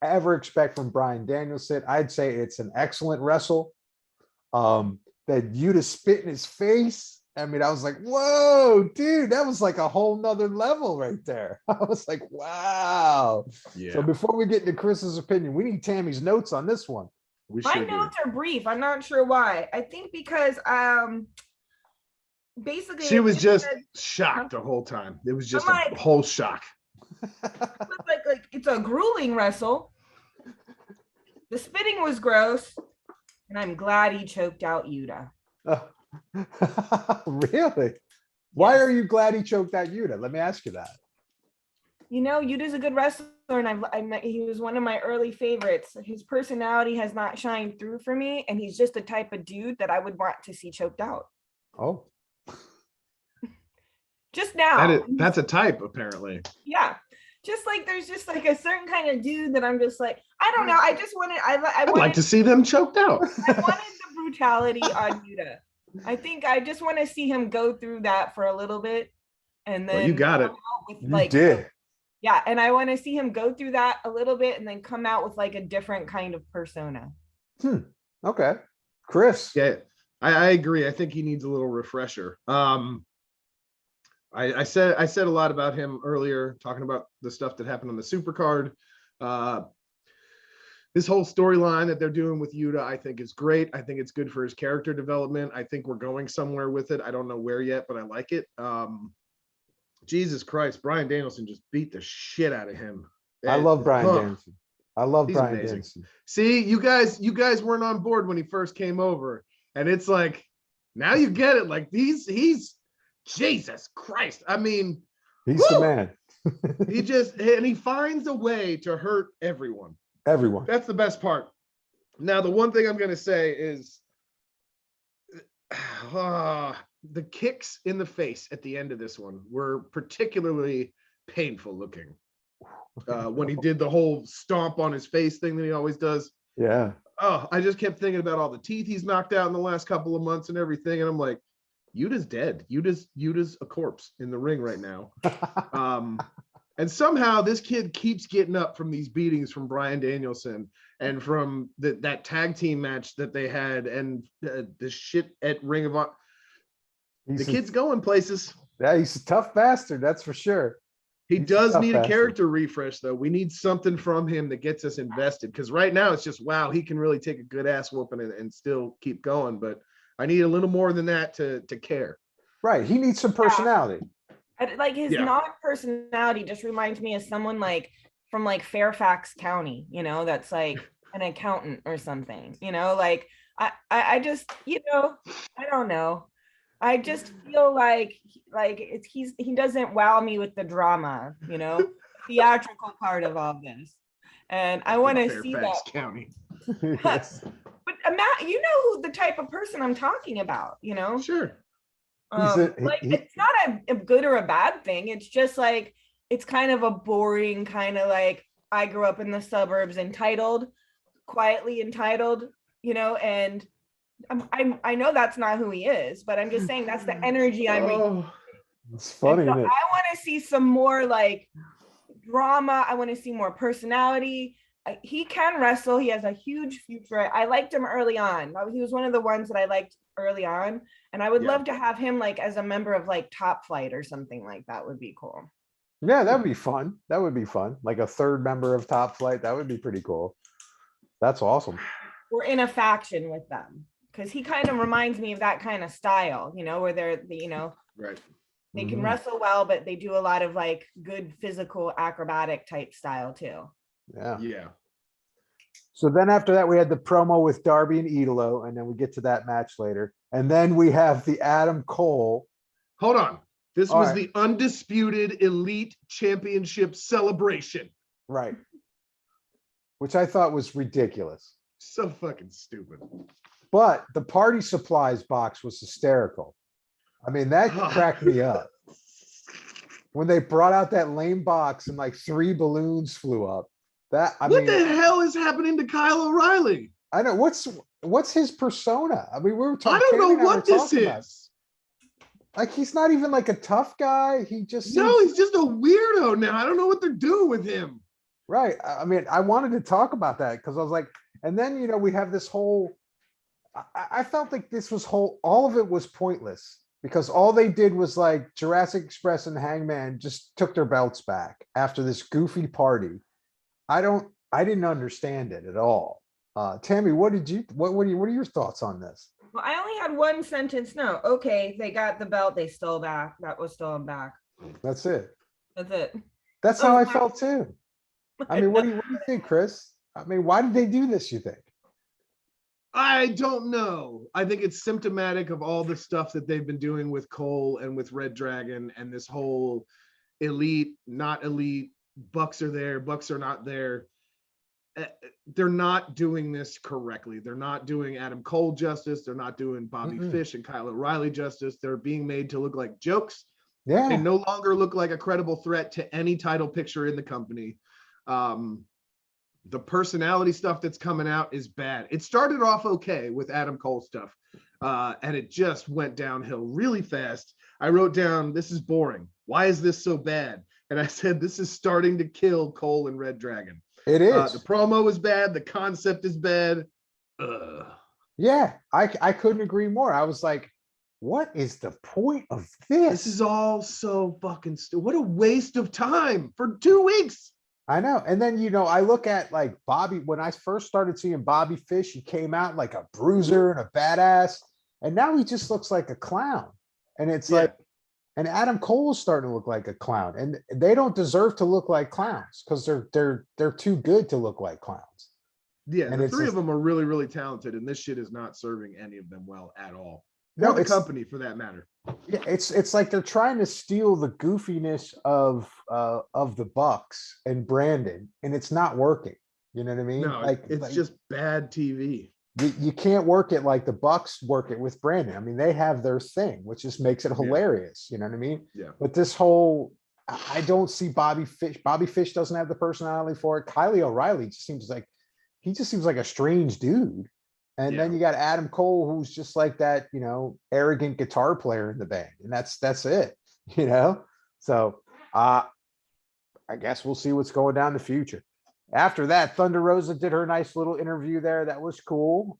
ever expect from Bryan Danielson. I'd say it's an excellent wrestle. That Ute spit in his face. I mean, I was like, whoa, dude, that was like a whole nother level right there. I was like, wow. Yeah. So before we get into Chris's opinion, we need Tammy's notes on this one. My notes are brief. I'm not sure why. I think because basically She was just said, shocked the whole time. It was just I'm a like- whole shock. like it's a grueling wrestle. The spitting was gross, and I'm glad he choked out Yuta. Really? Why Yes. are you glad he choked out Yuta? Let me ask you that. You know, Yuta's a good wrestler, and he was one of my early favorites. His personality has not shined through for me, and he's just the type of dude that I would want to see choked out. Oh, Just now. That's a type, apparently. Yeah. Just like there's just like a certain kind of dude that I'm just like, I don't know. I just wanted, I'd like to see them choked out. I wanted the brutality on Yuta. I think I just want to see him go through that for a little bit, and then Well, you got it. come out with, you did. Yeah, and I want to see him go through that a little bit, and then come out with like a different kind of persona. Okay. Chris. Yeah, I agree. I think he needs a little refresher. I said a lot about him earlier, talking about the stuff that happened on the Supercard. This whole storyline that they're doing with Yuta, I think is great. I think it's good for his character development. I think we're going somewhere with it. I don't know where yet, but I like it. Jesus Christ, Bryan Danielson just beat the shit out of him. I love Bryan Ugh. Danielson. I love He's Bryan amazing. Danielson. See, you guys weren't on board when he first came over, and it's like now you get it. Like he's Jesus Christ. I mean, He's woo! the man. he finds a way to hurt everyone. Everyone. That's the best part. Now, the one thing I'm going to say is the kicks in the face at the end of this one were particularly painful looking. When he did the whole stomp on his face thing that he always does. Yeah. Oh, I just kept thinking about all the teeth he's knocked out in the last couple of months and everything. And I'm like, Yuta's dead. Yuta's a corpse in the ring right now. And somehow this kid keeps getting up from these beatings from Bryan Danielson and from that tag team match that they had and the shit at Ring of Honor. The kid's going places. Yeah, he's a tough bastard, that's for sure. He He's does tough need a bastard. character refresh, though. We need something from him that gets us invested. Because right now it's just, wow, he can really take a good ass whooping and still keep going. But I need a little more than that to care. Right. He needs some personality. Like his Yeah. non-personality just reminds me of someone like from like Fairfax County, you know, that's like an accountant or something, you know, like I just, you know, I don't know. I just feel like he doesn't wow me with the drama, you know, theatrical part of all this. And I want to see that. Fairfax County. Yes. But Matt, you know who the type of person I'm talking about, you know? Sure. It's not a good or a bad thing. It's just like it's kind of a boring kind of like I grew up in the suburbs, quietly entitled, you know, and I know that's not who he is, but I'm just saying that's the energy I'm Oh, It's funny, so I isn't it? want to see some more like drama. I want to see more personality. He can wrestle. He has a huge future. I liked him early on. He was one of the ones that I liked early on. And I would Yeah. love to have him like as a member of like Top Flight or something like that would be cool. Yeah, that would be fun. That would be fun. Like a third member of Top Flight. That would be pretty cool. That's awesome. We're in a faction with them because he kind of reminds me of that kind of style, you know, where they're, you know, right. they can Mhm. wrestle well, but they do a lot of like good physical acrobatic type style too. Yeah. Yeah. So then after that, we had the promo with Darby and Idolo, and then we get to that match later. And then we have the Adam Cole. Hold on. This All was right. the undisputed elite championship celebration. Right. Which I thought was ridiculous. So fucking stupid. But the party supplies box was hysterical. I mean, that cracked me up. When they brought out that lame box and like 3 balloons flew up. That I What mean, the hell is happening to Kyle O'Reilly? I know what's his persona. I mean, we were talking. I don't Tammy and know I were what this talking about it. is. Like he's not even like a tough guy. He just No, seems- he's just a weirdo now. I don't know what they're doing with him. right. I mean, I wanted to talk about that because I was like, and then you know we have this whole. I felt like this was all of it was pointless because all they did was like Jurassic Express and Hangman just took their belts back after this goofy party. I didn't understand it at all. Tammy, what are your thoughts on this? Well, I only had one sentence. No, okay, they got the belt. They stole back. That was stolen back. That's it. That's it. That's Oh, how I wow. felt too. I mean, what do you think, Chris? I mean, why did they do this, you think? I don't know. I think it's symptomatic of all the stuff that they've been doing with Cole and with Red Dragon and this whole elite, not elite, Bucks are there, Bucks are not there. They're not doing this correctly. They're not doing Adam Cole justice. They're not doing Bobby Fish and Kyle O'Reilly justice. They're being made to look like jokes. Yeah. They no longer look like a credible threat to any title picture in the company. The personality stuff that's coming out is bad. It started off okay with Adam Cole stuff, and it just went downhill really fast. I wrote down, this is boring. Why is this so bad? And I said, this is starting to kill Cole and Red Dragon. It is. The promo is bad. The concept is bad. Yeah, I couldn't agree more. I was like, what is the point of this? This is all so fucking stupid. What a waste of time for 2 weeks. I know. And then, you know, I look at like Bobby, when I first started seeing Bobby Fish, he came out like a bruiser and a badass. And now he just looks like a clown. And it's like, and Adam Cole is starting to look like a clown. And they don't deserve to look like clowns because they're too good to look like clowns. Yeah, and the three of them are really, really talented, and this shit is not serving any of them well at all. No, Or the it's company for that matter. Yeah, it's like they're trying to steal the goofiness of the Bucks and Brandon, and it's not working. You know what I mean? No, like it's just bad TV. you can't work it like the Bucks work it with Brandon. I mean, they have their thing, which just makes it hilarious. You know what I mean? Yeah. But this whole, I don't see Bobby Fish. Bobby Fish doesn't have the personality for it. Kyle O'Reilly just seems like a strange dude. And then you got Adam Cole, who's just like that, you know, arrogant guitar player in the band. And that's it, you know? So I guess we'll see what's going down in the future. After that, Thunder Rosa did her nice little interview there. That was cool.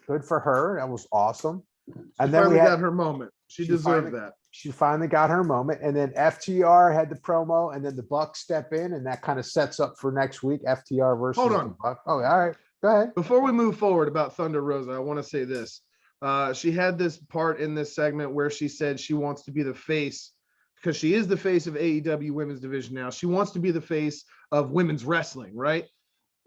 Good for her. That was awesome. And then we got her moment. She deserved that. She finally got her moment. And then FTR had the promo, and then the Bucks step in, and that kind of sets up for next week. FTR versus Hold on. the Bucks. Oh, all right. Go ahead. Before we move forward about Thunder Rosa, I want to say this. She had this part in this segment where she said she wants to be the face, because she is the face of AEW women's division now. She wants to be the face of women's wrestling, right?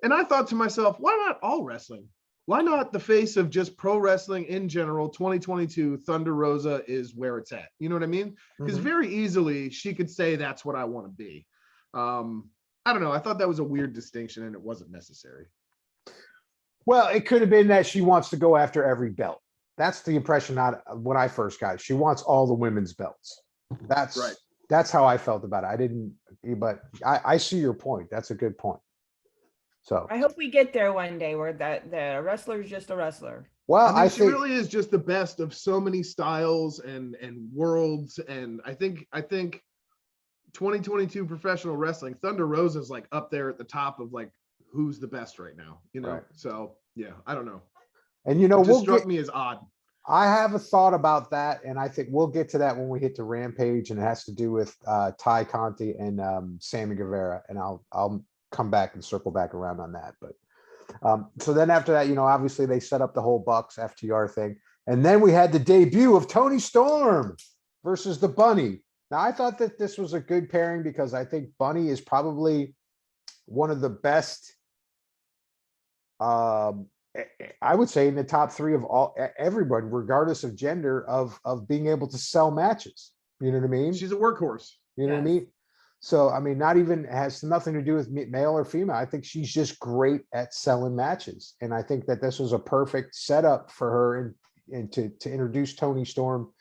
And I thought to myself, why not all wrestling? Why not the face of just pro wrestling in general? 2022, Thunder Rosa is where it's at. You know what I mean? Because very easily she could say that's what I want to be. I don't know. I thought that was a weird distinction, and it wasn't necessary. Well, it could have been that she wants to go after every belt. That's the impression when I first got it. She wants all the women's belts. That's right. That's how I felt about it. But I see your point. That's a good point. So I hope we get there one day where the wrestler is just a wrestler. Well, I mean, she really is just the best of so many styles and worlds. And I think 2022 professional wrestling, Thunder Rosa is like up there at the top of like who's the best right now, you know? Right. So yeah, I don't know. And you know, it struck me as odd. I have a thought about that, and I think we'll get to that when we hit the Rampage, and it has to do with Ty Conti and Sammy Guevara, and I'll come back and circle back around on that. But so then after that, you know, obviously they set up the whole Bucks FTR thing, and then we had the debut of Toni Storm versus the Bunny. Now I thought that this was a good pairing because I think Bunny is probably one of the best. I would say in the top three of everybody, regardless of gender, of being able to sell matches. You know what I mean? She's a workhorse. You know what I mean? So, I mean, not even has nothing to do with male or female. I think she's just great at selling matches. And I think that this was a perfect setup for her and to introduce Toni Storm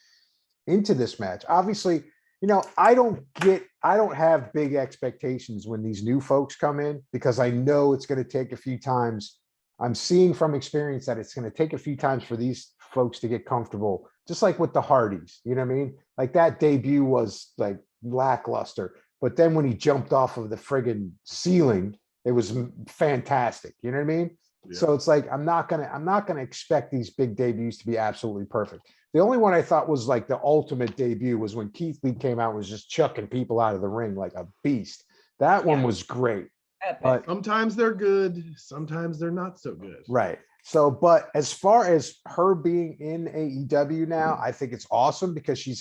into this match. Obviously, you know, I don't have big expectations when these new folks come in because I know it's going to take a few times. I'm seeing from experience that it's going to take a few times for these folks to get comfortable, just like with the Hardys. You know what I mean? Like that debut was like lackluster, but then when he jumped off of the friggin' ceiling, it was fantastic. You know what I mean? Yeah. So it's like I'm not gonna expect these big debuts to be absolutely perfect. The only one I thought was like the ultimate debut was when Keith Lee came out and was just chucking people out of the ring like a beast. That one was great. Epic. But sometimes they're good, sometimes they're not so good. Right. So, but as far as her being in AEW now, I think it's awesome because she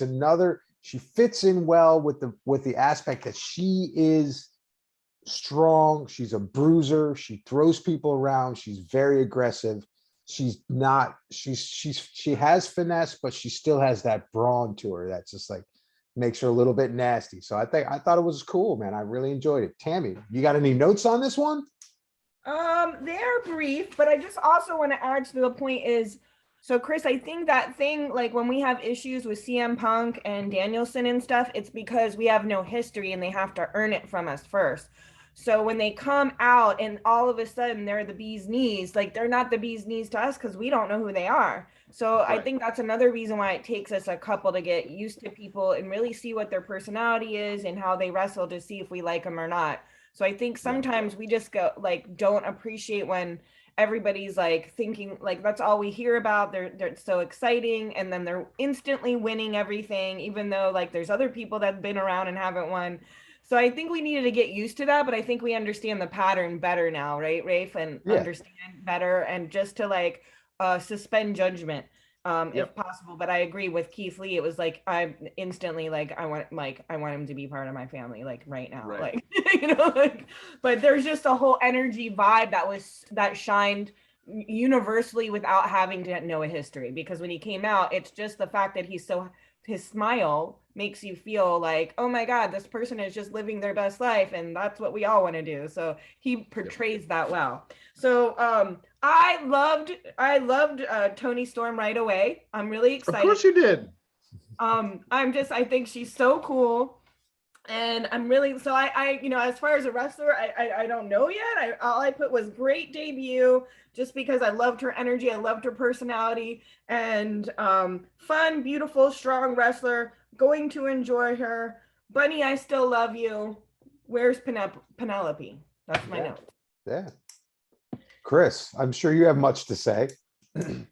fits in well with the aspect that she is strong. She's a bruiser. She throws people around. She's very aggressive. She has finesse, but she still has that brawn to her that's just like makes her a little bit nasty. So I thought it was cool, man. I really enjoyed it. Tammy, you got any notes on this one? They're brief, but I just also want to add to the point is, so Chris, I think that thing, like when we have issues with CM Punk and Danielson and stuff, it's because we have no history and they have to earn it from us first. So when they come out and all of a sudden they're the bee's knees, like they're not the bee's knees to us because we don't know who they are. So I think that's another reason why it takes us a couple to get used to people and really see what their personality is and how they wrestle to see if we like them or not. So I think sometimes we just go like don't appreciate when everybody's like thinking like that's all we hear about. They're so exciting and then they're instantly winning everything, even though like there's other people that have been around and haven't won. So I think we needed to get used to that, but I think we understand the pattern better now, right, Rafe? And understand better and just to like suspend judgment if possible. But I agree with Keith Lee. It was like I instantly like I want him to be part of my family like right now. Like you know, like but there's just a whole energy vibe that shined universally without having to know a history, because when he came out, it's just the fact that his smile makes you feel like, oh my God, this person is just living their best life. And that's what we all want to do. So he portrays that well. So I loved Toni Storm right away. I'm really excited. Of course you did. I think she's so cool. And I'm really, so I you know, as far as a wrestler, I don't know yet. All I put was great debut, just because I loved her energy. I loved her personality and fun, beautiful, strong wrestler. Going to enjoy her. Bunny, I still love you. Where's Penelope? That's my note. Yeah. Chris, I'm sure you have much to say.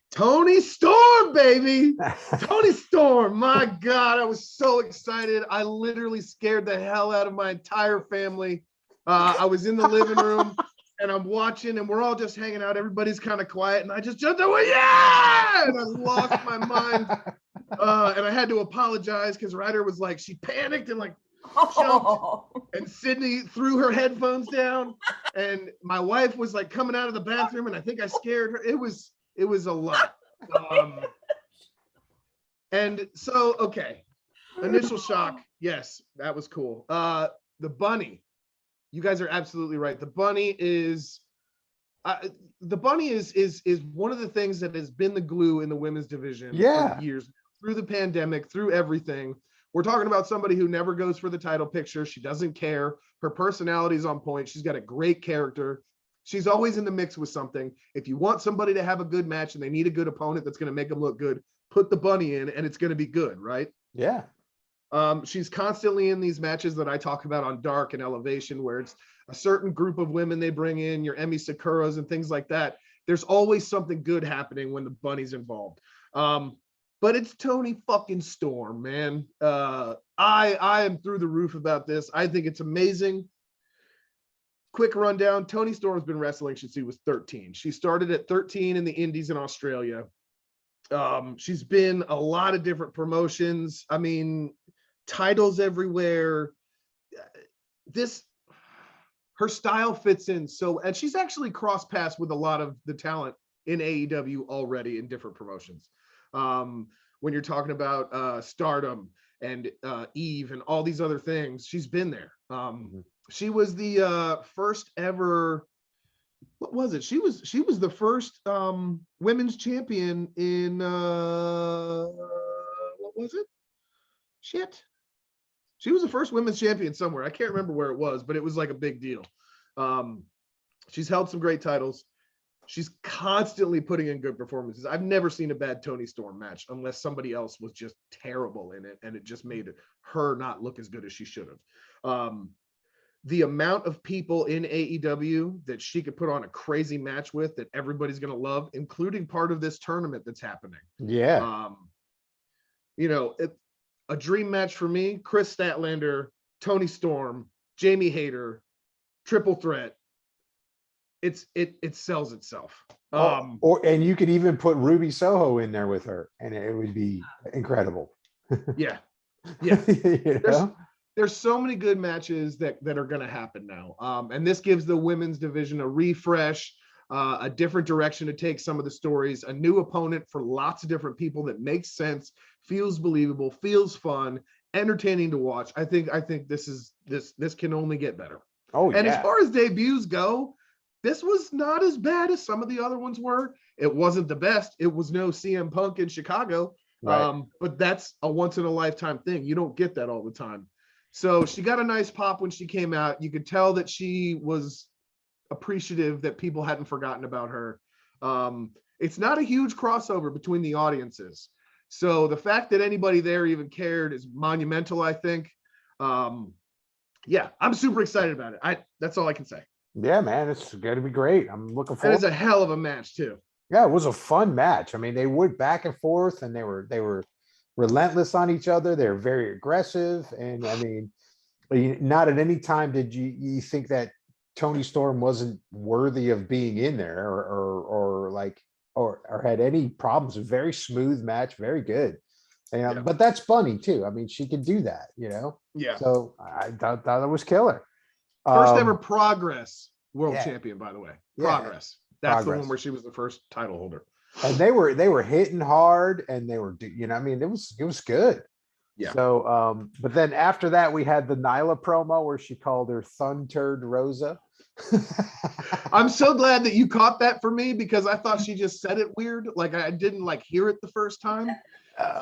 Toni Storm, baby. Toni Storm. My God, I was so excited. I literally scared the hell out of my entire family. I was in the living room and I'm watching and we're all just hanging out. Everybody's kind of quiet and I just jumped away. Yeah! And I lost my mind. And I had to apologize because Ryder was like, she panicked and like jumped. And Sydney threw her headphones down. And my wife was like coming out of the bathroom and I think I scared her. It was a lot. And so, okay. Initial shock. Yes, that was cool. The bunny. You guys are absolutely right. The bunny is one of the things that has been the glue in the women's division for years, through the pandemic, through everything. We're talking about somebody who never goes for the title picture. She doesn't care. Her personality is on point. She's got a great character. She's always in the mix with something. If you want somebody to have a good match and they need a good opponent that's going to make them look good, put the bunny in and it's going to be good, right? Yeah. She's constantly in these matches that I talk about on Dark and Elevation, where it's a certain group of women they bring in, your Emi Sakuras and things like that. There's always something good happening when the bunny's involved. But it's Toni fucking Storm, man. I am through the roof about this. I think it's amazing. Quick rundown. Toni Storm's been wrestling since she was 13. She started at 13 in the Indies in Australia. She's been a lot of different promotions. I mean, titles everywhere. Her style fits in so, and she's actually crossed paths with a lot of the talent in AEW already in different promotions. When you're talking about Stardom and Eve and all these other things, she's been there. She was the first ever, what was it? She was the first women's champion in what was it? Shit. She was the first women's champion somewhere. I can't remember where it was, but it was like a big deal. She's held some great titles. She's constantly putting in good performances. I've never seen a bad Toni Storm match unless somebody else was just terrible in it and it just made her not look as good as she should have. The amount of people in AEW that she could put on a crazy match with that everybody's going to love, including part of this tournament that's happening. Yeah. You know, a dream match for me, Chris Statlander, Toni Storm, Jamie Hayter, triple threat. it sells itself. And you could even put Ruby Soho in there with her, and it would be incredible. Yeah. You know? There's so many good matches that are going to happen now. And this gives the women's division a refresh, a different direction to take some of the stories, a new opponent for lots of different people that makes sense, feels believable, feels fun, entertaining to watch. I think this can only get better. Oh, yeah. And as far as debuts go, this was not as bad as some of the other ones were. It wasn't the best. It was no CM Punk in Chicago. Right. But that's a once in a lifetime thing. You don't get that all the time. So she got a nice pop when she came out. You could tell that she was appreciative that people hadn't forgotten about her. It's not a huge crossover between the audiences. So the fact that anybody there even cared is monumental, I think. Yeah, I'm super excited about it. That's all I can say. Yeah, man, it's going to be great. I'm looking forward. And it's a hell of a match too. Yeah, it was a fun match. I mean, they went back and forth, and they were relentless on each other. They're very aggressive, and I mean, not at any time did you think that Toni Storm wasn't worthy of being in there, or had any problems. A very smooth match, very good. And, but that's funny too. I mean, she can do that, you know. Yeah. So I thought it was killer. First ever Progress world champion, by the way. Progress. That's Progress. the one where she was the first title holder. And they were hitting hard, and they were, you know, I mean, it was good. Yeah. So, but then after that, we had the Nyla promo where she called her Thundered Rosa. I'm so glad that you caught that for me, because I thought she just said it weird. Like I didn't hear it the first time.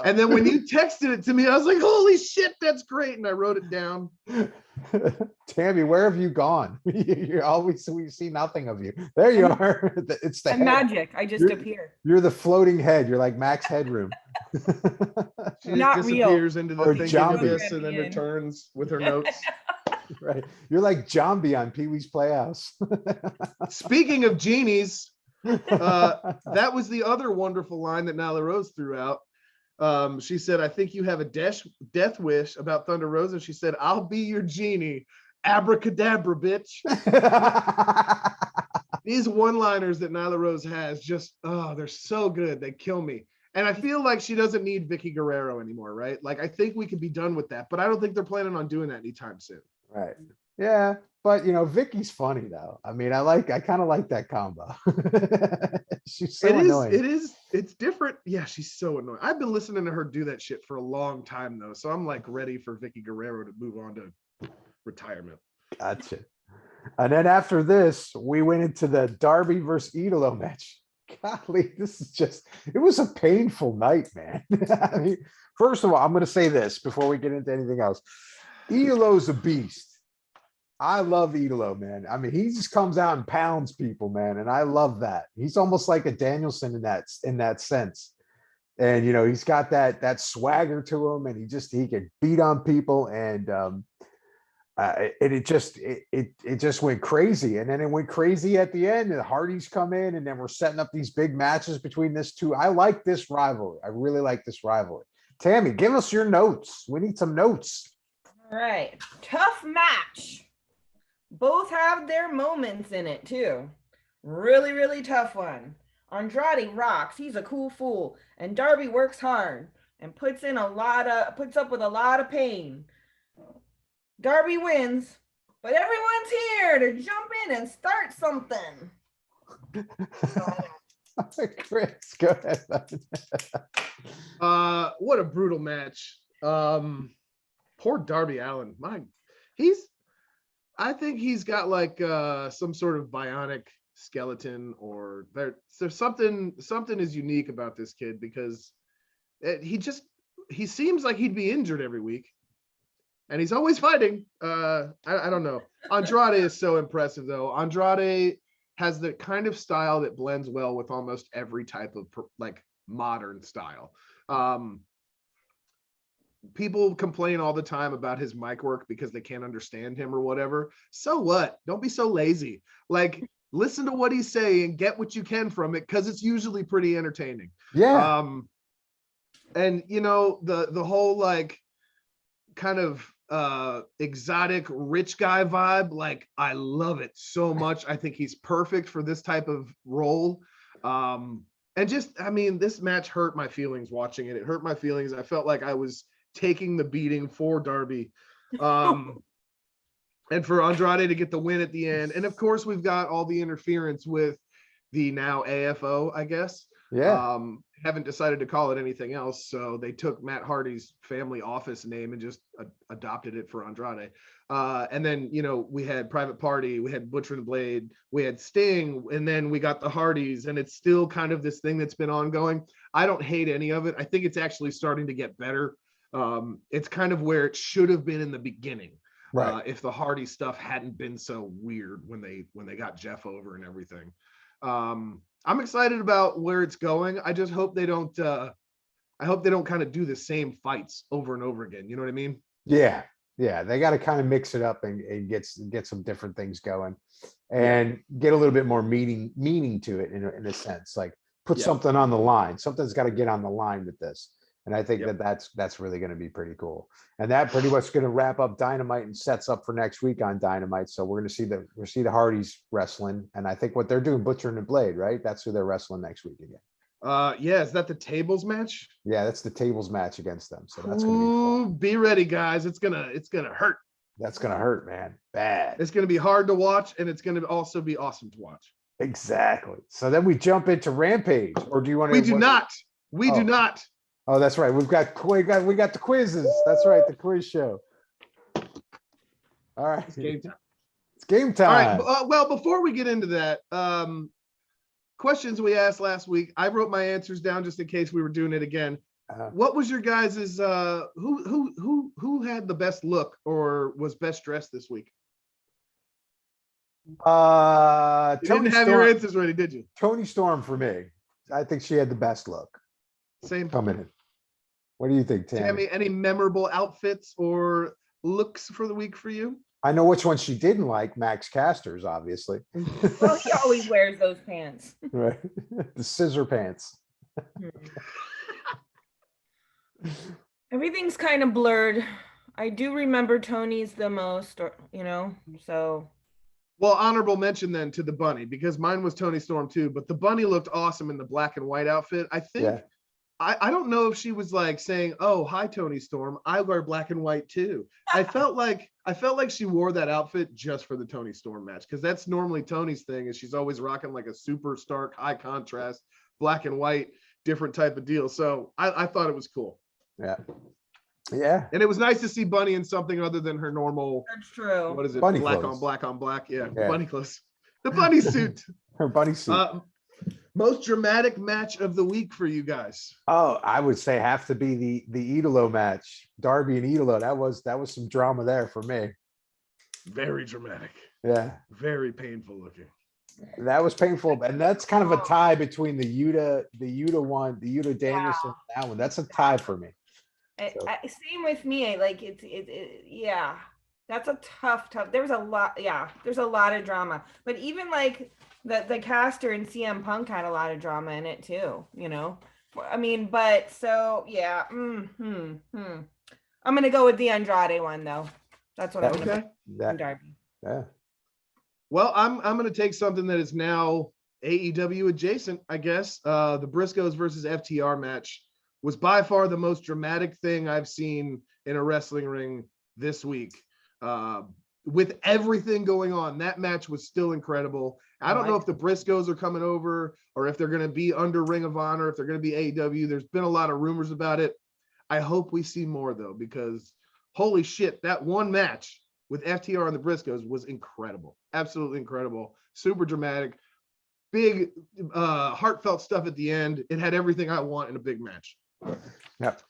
And then when you texted it to me, I was like, holy shit, that's great. And I wrote it down. Tammy, where have you gone? You're always, we see nothing of you. There you are. It's the head. Magic. I just appear. You're the floating head. You're like Max Headroom. She Not just disappears real. into the Or thing Jambi. of this and then returns with her notes. Right. You're like Jambi on Pee-wee's Playhouse. Speaking of genies, that was the other wonderful line that Nyla Rose threw out. She said, I think you have a death wish about Thunder Rosa. She said, I'll be your genie. Abracadabra, bitch. These one-liners that Nyla Rose has just, they're so good. They kill me. And I feel like she doesn't need Vicky Guerrero anymore, right? Like, I think we could be done with that, but I don't think they're planning on doing that anytime soon. Right. Yeah. But, you know, Vicky's funny, though. I mean, I kind of like that combo. She's so annoying. It's different. Yeah, she's so annoying. I've been listening to her do that shit for a long time, though. So I'm like ready for Vicky Guerrero to move on to retirement. Gotcha. And then after this, we went into the Darby versus Idolo match. Golly, it was a painful night, man. I mean, first of all, I'm going to say this before we get into anything else. Idolo's a beast. I love Idolo, man. I mean, he just comes out and pounds people, man. And I love that. He's almost like a Danielson in that sense. And, you know, he's got that swagger to him, and he can beat on people. And it just went crazy. And then it went crazy at the end, and the Hardys come in, and then we're setting up these big matches between this two. I like this rivalry. I really like this rivalry. Tammy, give us your notes. We need some notes. All right. Tough match. Both have their moments in it too. Really, really tough one. Andrade rocks. He's a cool fool. And Darby works hard and puts up with a lot of pain. Darby wins, but everyone's here to jump in and start something. Chris, go ahead. What a brutal match. Poor Darby Allin. I think he's got like some sort of bionic skeleton, or there's something is unique about this kid, because he seems like he'd be injured every week, and he's always fighting. I don't know. Andrade is so impressive, though. Andrade has the kind of style that blends well with almost every type of like modern style. People complain all the time about his mic work because they can't understand him or whatever. So what? Don't be so lazy. Like, listen to what he's saying and get what you can from it, because it's usually pretty entertaining. Yeah. And you know, the whole like kind of exotic rich guy vibe. Like, I love it so much. I think he's perfect for this type of role. And just, I mean, this match hurt my feelings watching it. It hurt my feelings. I felt like I was taking the beating for Darby. And for Andrade to get the win at the end. And of course, we've got all the interference with the now AFO, I guess. Yeah. Haven't decided to call it anything else. So they took Matt Hardy's family office name and just adopted it for Andrade. And then, you know, we had Private Party, we had Butcher and Blade, we had Sting, and then we got the Hardys, and it's still kind of this thing that's been ongoing. I don't hate any of it. I think it's actually starting to get better. It's kind of where it should have been in the beginning. Right. If the Hardy stuff hadn't been so weird when they got Jeff over and everything. I'm excited about where it's going. I just hope they don't kind of do the same fights over and over again. You know what I mean? Yeah. Yeah. They got to kind of mix it up and get some different things going and get a little bit more meaning to it in a sense, like put something on the line. Something's got to get on the line with this. And I think that's really going to be pretty cool. And that pretty much going to wrap up Dynamite and sets up for next week on Dynamite. So we're going to see the Hardys wrestling. And I think what they're doing, Butcher and the Blade, right? That's who they're wrestling next week again. Is that the tables match? Yeah, that's the tables match against them. So that's going to be fun. Be ready, guys. It's gonna hurt. That's going to hurt, man. Bad. It's going to be hard to watch, and it's going to also be awesome to watch. Exactly. So then we jump into Rampage, or do you want to? We do not. Oh, that's right. We got the quizzes. That's right. The quiz show. All right. It's game time. It's game time. All right. Well, before we get into that, questions we asked last week, I wrote my answers down just in case we were doing it again. What was your guys's who had the best look or was best dressed this week? You didn't have your answers ready, did you? Toni Storm for me. I think she had the best look. Same. Coming in. What do you think, Tammy? Any memorable outfits or looks for the week for you? I know which one she didn't like. Max Caster's, obviously. Well, he always wears those pants. Right. The scissor pants. Everything's kind of blurred. I do remember Tony's the most, so. Well, honorable mention then to the bunny, because mine was Toni Storm too, but the bunny looked awesome in the black and white outfit. I think, I don't know if she was like saying, "Oh, hi, Toni Storm, I wear black and white too." I felt like she wore that outfit just for the Toni Storm match, because that's normally Toni's thing, is she's always rocking like a super stark, high contrast, black and white, different type of deal. So I thought it was cool. Yeah. Yeah. And it was nice to see Bunny in something other than her normal. That's true. What is it? Bunny black clothes. on black on black. Yeah. Bunny clothes. The bunny suit. Her bunny suit. Most dramatic match of the week for you guys. Oh, I would say have to be the Idolo match. Darby and Idolo. That was some drama there for me. Very dramatic. Yeah. Very painful looking. That was painful. And that's kind of a tie between the Yuta one, the Yuta Danielson, that one. That's a tie for me. Same with me. Like yeah, that's a tough. There's a lot of drama, but even like the caster and CM Punk had a lot of drama in it too, I mean, but so yeah. I'm gonna go with the Andrade one though. That's what I'm gonna go. Yeah. Well, I'm gonna take something that is now AEW adjacent, I guess. The Briscoes versus FTR match was by far the most dramatic thing I've seen in a wrestling ring this week. With everything going on, that match was still incredible. I don't know if the Briscoes are coming over or if they're going to be under Ring of Honor, if they're going to be AEW. There's been a lot of rumors about it. I hope we see more, though, because holy shit, that one match with FTR and the Briscoes was incredible. Absolutely incredible. Super dramatic. Big, heartfelt stuff at the end. It had everything I want in a big match. Yep.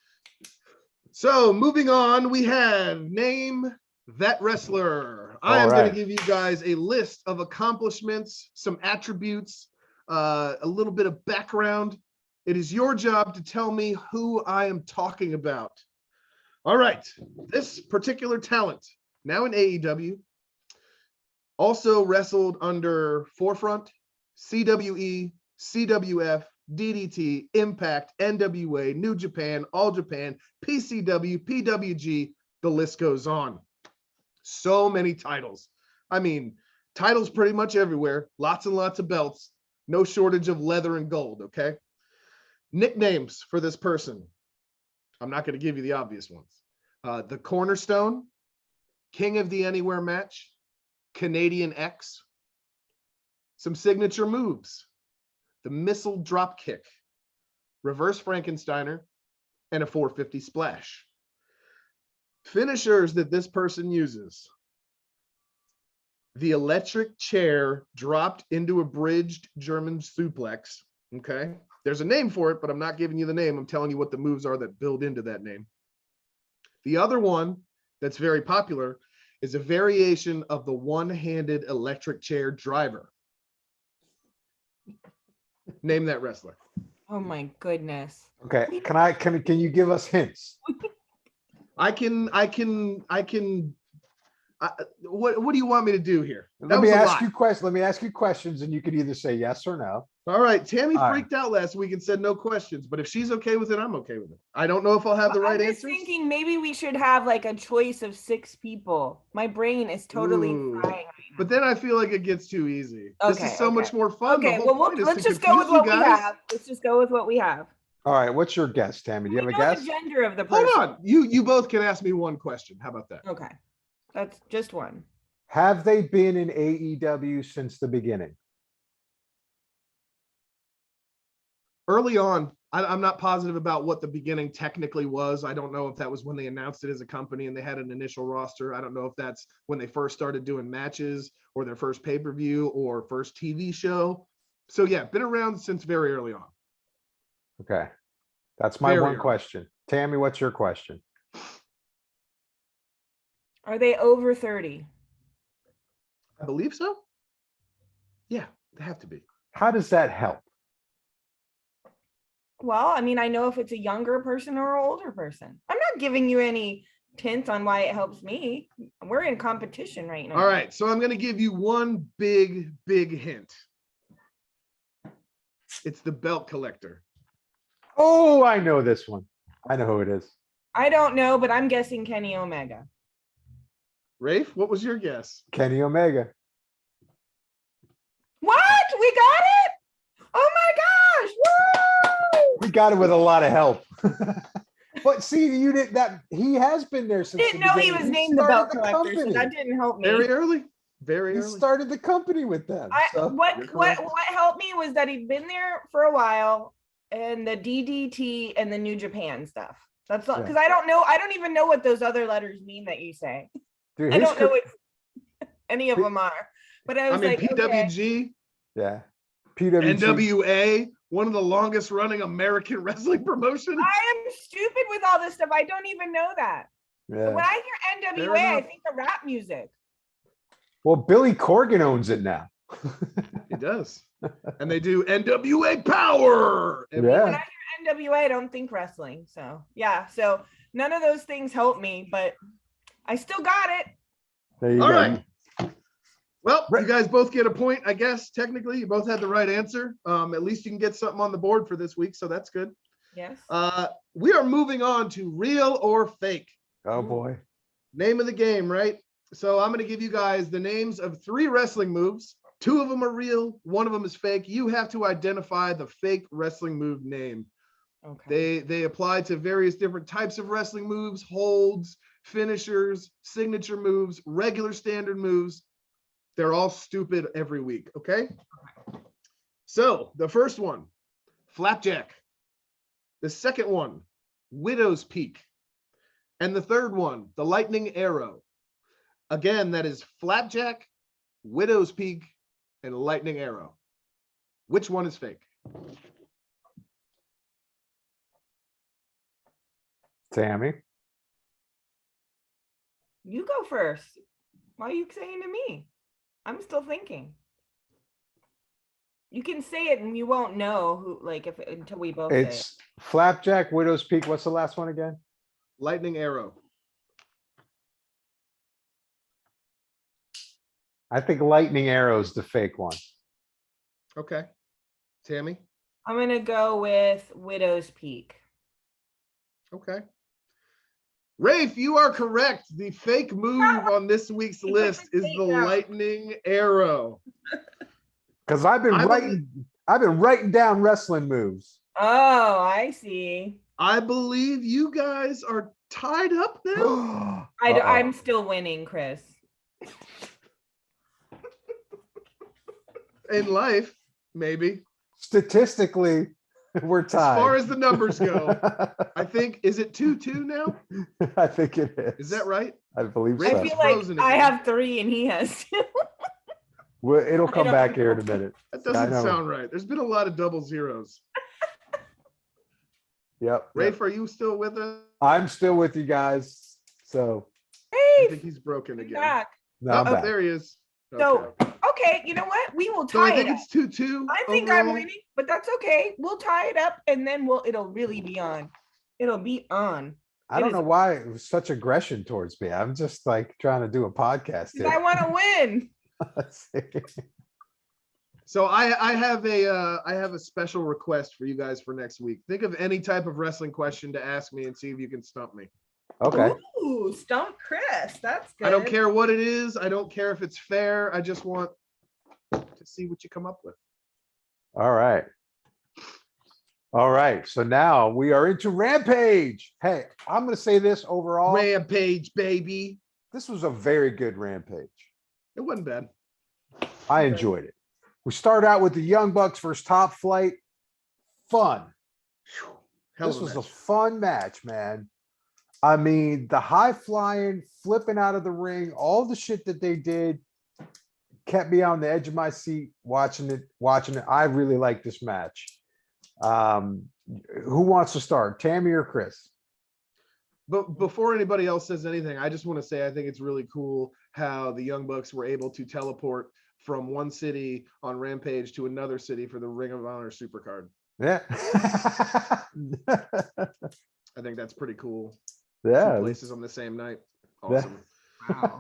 So moving on, we have Name That Wrestler. I am going to give you guys a list of accomplishments, some attributes, a little bit of background. It is your job to tell me who I am talking about. All right. This particular talent, now in AEW, also wrestled under Forefront, CWE, CWF, DDT, Impact, NWA, New Japan, All Japan, PCW, PWG, The list goes on. So many titles. I mean, titles pretty much everywhere. Lots and lots of belts. No shortage of leather and gold, okay? Nicknames for this person. I'm not going to give you the obvious ones. The Cornerstone, King of the Anywhere match, Canadian X, some signature moves, the Missile Drop Kick, Reverse Frankensteiner, and a 450 Splash. Finishers that this person uses. The electric chair dropped into a bridged German suplex. Okay. There's a name for it, but I'm not giving you the name. I'm telling you what the moves are that build into that name. The other one that's very popular is a variation of the one-handed electric chair driver. Name that wrestler. Oh my goodness. Okay, can you give us hints? What do you want me to do here? Let me ask you questions and you can either say yes or no. All right. Tammy All right. freaked out last week and said no questions, but if she's okay with it, I'm okay with it. I don't know if I'll have the right I'm just answers. thinking maybe we should have like a choice of 6 people. My brain is totally Ooh. frying right now. But then I feel like it gets too easy. This Okay, is so much more fun. Okay, The whole well, point is let's to just go with confuse what you we guys. have. Let's just go with what we have. All right, what's your guess, Tammy? Do you have a know guess? the gender of the person. Hold on. You both can ask me one question. How about that? Okay. That's just one. Have they been in AEW since the beginning? Early on, I'm not positive about what the beginning technically was. I don't know if that was when they announced it as a company and they had an initial roster. I don't know if that's when they first started doing matches or their first pay-per-view or first TV show. So yeah, been around since very early on. Okay, that's my Very one early. question. Tammy, what's your question? Are they over 30? I believe so. Yeah, they have to be. How does that help? Well, I mean, I know if it's a younger person or an older person. I'm not giving you any hints on why it helps me. We're in competition right now. All right, so I'm going to give you one big hint. It's the belt collector. Oh, I know this one. I know who it is. I don't know, but I'm guessing Kenny Omega. Rafe, what was your guess? Kenny Omega. What? We got it? Oh my gosh. Woo! We got it with a lot of help. But see, you didn't that he has been there since. Didn't know he was named the belt collector, so that didn't help me. Very early. Very He early. started the company with them. What correct. helped me was that he'd been there for a while, and the DDT and the New Japan stuff. That's all, because I don't even know what those other letters mean that you say. Dude, I don't know what any of them are. But I was like, PWG, okay. Yeah. PWG. NWA, one of the longest running American wrestling promotions. I am stupid with all this stuff. I don't even know that. Yeah. When I hear NWA, I think of rap music. Well, Billy Corgan owns it now. It does. And they do NWA Power. When Yeah. I hear NWA, I don't think wrestling. So yeah, so none of those things help me, but I still got it. There you All go. right. Well, you guys both get a point, I guess. Technically, you both had the right answer. At least you can get something on the board for this week, so that's good. Yes. We are moving on to real or fake. Oh boy. Name of the game, right? So I'm going to give you guys the names of 3 wrestling moves. 2 of them are real, 1 of them is fake. You have to identify the fake wrestling move name. Okay. They apply to various different types of wrestling moves, holds, finishers, signature moves, regular standard moves. They're all stupid every week, okay? So the first one, flapjack. The second one, widow's peak. And the third one, the lightning arrow. Again, that is flapjack, widow's peak, and lightning arrow. Which one is fake? Tammy. You go first. Why are you saying to me? I'm still thinking. You can say it and you won't know who, like, if until we both say it. It's flapjack, widow's peak. What's the last one again? Lightning arrow. I think lightning arrow's the fake one. Okay. Tammy? I'm gonna go with Widow's Peak. Okay. Rafe, you are correct. The fake move on this week's list is the lightning arrow. Because I've been writing down wrestling moves. Oh, I see. I believe you guys are tied up now. I'm still winning, Chris. In life, maybe. Statistically, we're tied. As far as the numbers go, I think, is it 2-2 now? I think it is. Is that right? I believe Rafe so. I feel like I have 3 and he has 2. Well, it'll come back here in a minute. That doesn't sound right. There's been a lot of double zeros. Yep. Rafe, are you still with us? I'm still with you guys. So I think he's broken again. Back. no, I'm back. There he is. So, okay, you know what? We will So tie I think it up. it's 2-2. I think overall. I'm winning, but that's okay. We'll tie it up and then it'll really be on. It'll be on. I don't know why it was such aggression towards me. I'm just like trying to do a podcast here. I want to win. So I have a special request for you guys for next week. Think of any type of wrestling question to ask me and see if you can stump me. Okay. Ooh, stump Chris. That's good. I don't care what it is. I don't care if it's fair. I just want to see what you come up with. All right. All right. So now we are into Rampage. Hey, I'm going to say this overall. Rampage, baby. This was a very good Rampage. It wasn't bad. I enjoyed it. We start out with the Young Bucks versus Top Flight. Fun. This was a fun match, man. I mean, the high flying, flipping out of the ring, all the shit that they did kept me on the edge of my seat watching it. I really like this match. Who wants to start, Tammy or Chris? But before anybody else says anything, I just want to say I think it's really cool how the Young Bucks were able to teleport from one city on Rampage to another city for the Ring of Honor Supercard. Yeah. I think that's pretty cool. Yeah. 2 places on the same night. Awesome. Wow.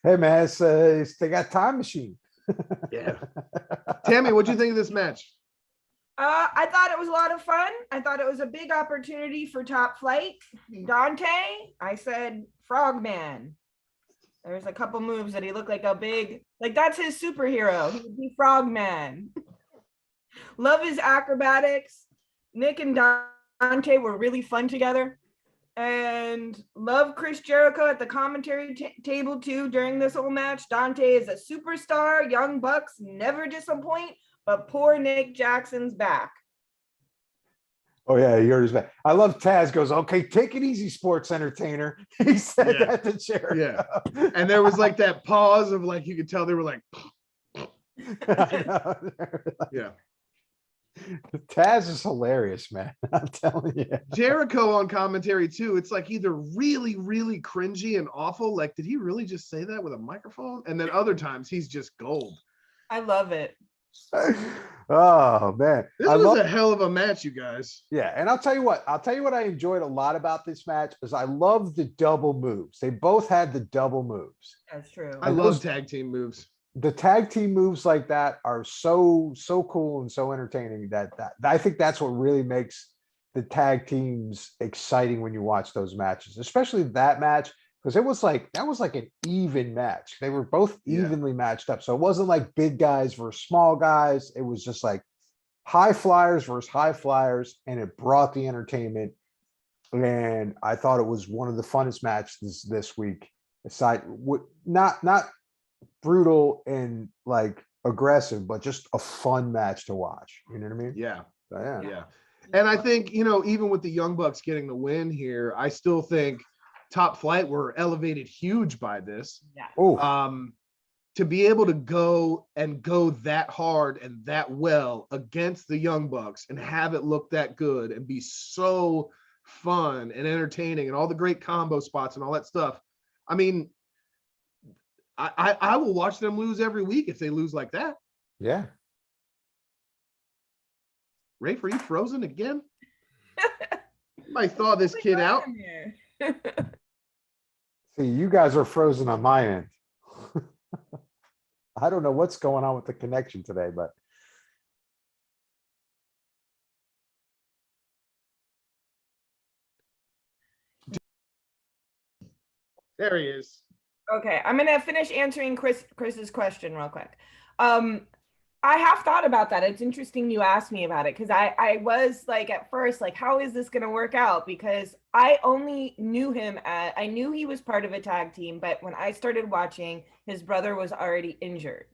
Hey man, they got time machine. Yeah. Tammy, what'd you think of this match? I thought it was a lot of fun. I thought it was a big opportunity for Top Flight. Dante, I said Frogman. There's a couple moves that he looked like that's his superhero. He would be Frogman. Love his acrobatics. Nick and Dante were really fun together. And love Chris Jericho at the commentary table too during this whole match. Dante is a superstar. Young Bucks never disappoint, but poor Nick Jackson's back. Oh yeah, he hurt his back. I love Taz goes, okay, take it easy, sports entertainer. He said that to Jericho. Yeah. And there was like that pause of like, you could tell they were like, yeah. Taz is hilarious, man. I'm telling you. Jericho on commentary too. It's like either really, really cringy and awful. Like, did he really just say that with a microphone? And then other times he's just gold. I love it. Oh man. This was a hell of a match, you guys. Yeah, and I'll tell you what I enjoyed a lot about this match is I love the double moves. They both had the double moves. That's true. I love tag team moves. The tag team moves like that are so cool and so entertaining that I think that's what really makes the tag teams exciting when you watch those matches, especially that match, because that was like an even match. They were both evenly matched up. So it wasn't like big guys versus small guys. It was just like high flyers versus high flyers, and it brought the entertainment. And I thought it was one of the funnest matches this week. Aside, not brutal and like aggressive, but just a fun match to watch. You know what I mean? Yeah. So, yeah. Yeah. And I think, even with the Young Bucks getting the win here, I still think Top Flight were elevated huge by this. Yeah. Oh, to be able to go that hard and that well against the Young Bucks and have it look that good and be so fun and entertaining and all the great combo spots and all that stuff. I mean, I will watch them lose every week if they lose like that. yeah. Rafe, are you frozen again? I thaw this kid out. See, you guys are frozen on my end. I don't know what's going on with the connection today, but There he is. Okay, I'm gonna finish answering Chris's question real quick. I have thought about that. It's interesting you asked me about it because I was like at first like, how is this gonna work out? Because I only knew him I knew he was part of a tag team, but when I started watching, his brother was already injured.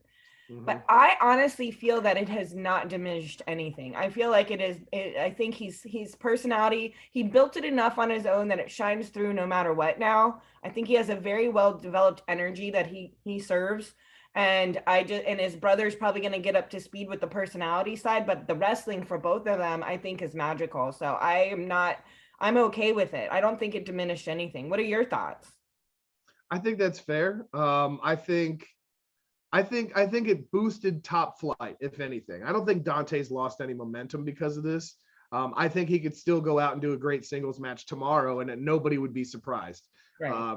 But I honestly feel that it has not diminished anything. I feel like I think he's personality. He built it enough on his own that it shines through no matter what now. I think he has a very well developed energy that he serves. And his brother's probably going to get up to speed with the personality side, but the wrestling for both of them, I think, is magical. So I'm okay with it. I don't think it diminished anything. What are your thoughts? I think that's fair. I think it boosted Top Flight, if anything. I don't think Dante's lost any momentum because of this. I think he could still go out and do a great singles match tomorrow and nobody would be surprised. Right.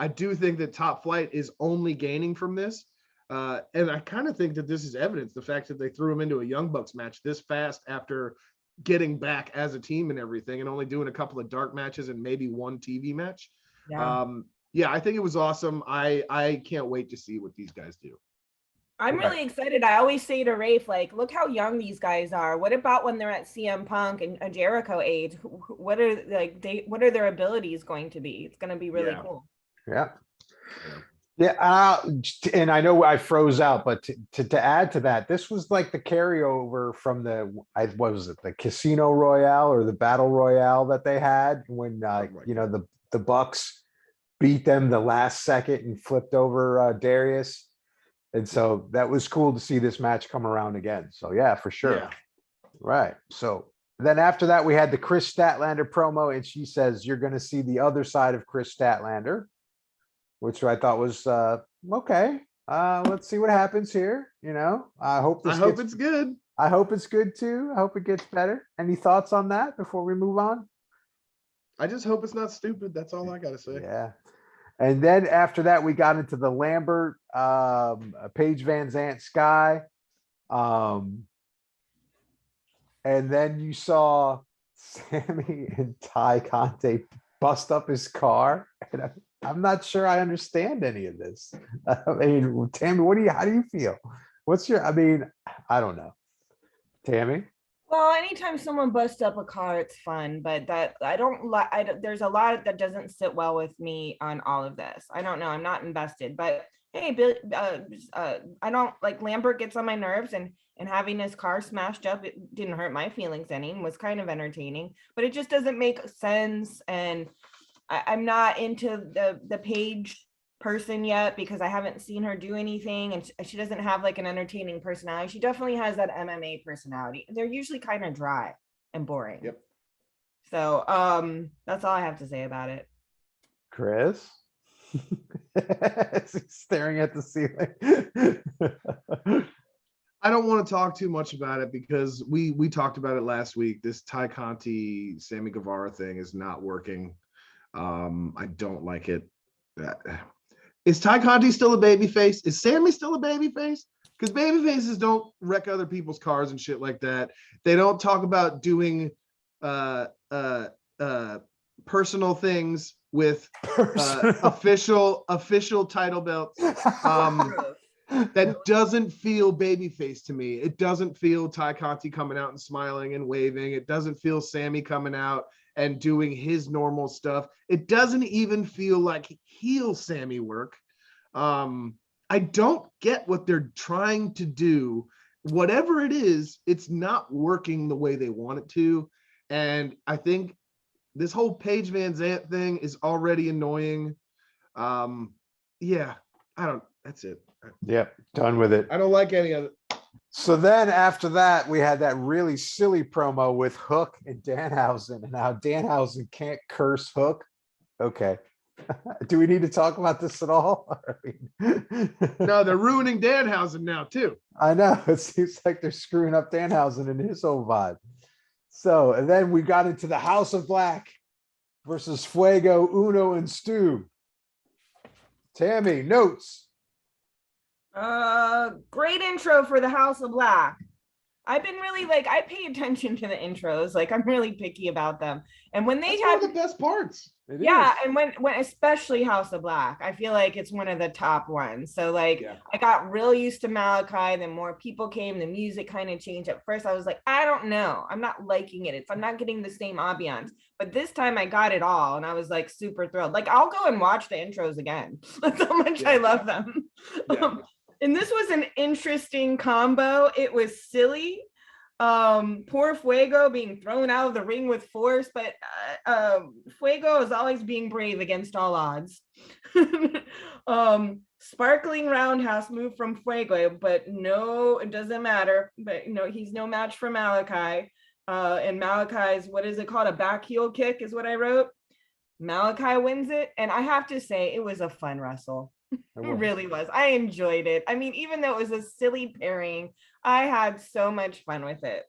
I do think that Top Flight is only gaining from this. And I kind of think that this is evidence, the fact that they threw him into a Young Bucks match this fast after getting back as a team and everything and only doing a couple of dark matches and maybe one TV match. Yeah, I think it was awesome. I can't wait to see what these guys do. I'm really excited. I always say to Rafe, like, look how young these guys are. What about when they're at CM Punk and a Jericho age? What are their abilities going to be? It's going to be really cool. Yeah. And I know I froze out, but to add to that, this was like the carryover from what was it, the Casino Royale or the Battle Royale that they had when the Bucks beat them the last second and flipped over Darius. And so that was cool to see this match come around again. So yeah, for sure. Yeah. Right. So then after that, we had the Chris Statlander promo, and she says, you're going to see the other side of Chris Statlander, which I thought was okay. Let's see what happens here. I hope it's good. I hope it's good too. I hope it gets better. Any thoughts on that before we move on? I just hope it's not stupid. That's all I got to say. Yeah. And then after that, we got into the Lambert, Paige Van Zant Sky. And then you saw Sammy and Ty Conte bust up his car. And I'm not sure I understand any of this. I mean, Tammy, how do you feel? I don't know. Tammy? Well, anytime someone busts up a car, it's fun, but there's a lot that doesn't sit well with me on all of this. I don't know. I'm not invested, but hey, I don't like Lambert gets on my nerves and having his car smashed up, it didn't hurt my feelings any, was kind of entertaining, but it just doesn't make sense. And I'm not into the Paige person yet because I haven't seen her do anything, and she doesn't have like an entertaining personality. She definitely has that MMA personality. They're usually kind of dry and boring. Yep. So that's all I have to say about it. Chris? Staring at the ceiling. I don't want to talk too much about it because we talked about it last week. This Ty Conti Sammy Guevara thing is not working. I don't like it. Is Ty Conti still a babyface? Is Sammy still a babyface? Because babyfaces don't wreck other people's cars and shit like that. They don't talk about doing personal things with official title belts. That doesn't feel babyface to me. It doesn't feel Ty Conti coming out and smiling and waving. It doesn't feel Sammy coming out and doing his normal stuff. It doesn't even feel like heel Sammy work. I don't get what they're trying to do. Whatever it is, it's not working the way they want it to. And I think this whole Paige Van Zant thing is already annoying. That's it. Yep, done with it. I don't like any of it. So then after that, we had that really silly promo with Hook and Danhausen, and how Danhausen can't curse Hook. Okay. Do we need to talk about this at all? No, they're ruining Danhausen now too. I know. It seems like they're screwing up Danhausen and his whole vibe. So, and then we got into the House of Black versus Fuego, Uno, and Stu. Tammy, notes. Great intro for the House of Black. I've been really like, I pay attention to the intros. Like, I'm really picky about them. And when they That's had one of the best parts. yeah, and when especially House of Black, I feel like it's one of the top ones. So like I got real used to Malachi, then more people came, the music kind of changed. At first, I was like, I don't know. I'm not liking it. I'm not getting the same ambiance. But this time I got it all and I was like super thrilled. Like I'll go and watch the intros again. That's how much I love them. And this was an interesting combo. It was silly. Poor Fuego being thrown out of the ring with force, but Fuego is always being brave against all odds. Sparkling roundhouse move from Fuego, but no, it doesn't matter. But you know, he's no match for Malachi. And Malachi's, what is it called? A back heel kick is what I wrote. Malachi wins it, and I have to say it was a fun wrestle. It really was. I enjoyed it. I mean, even though it was a silly pairing, I had so much fun with it.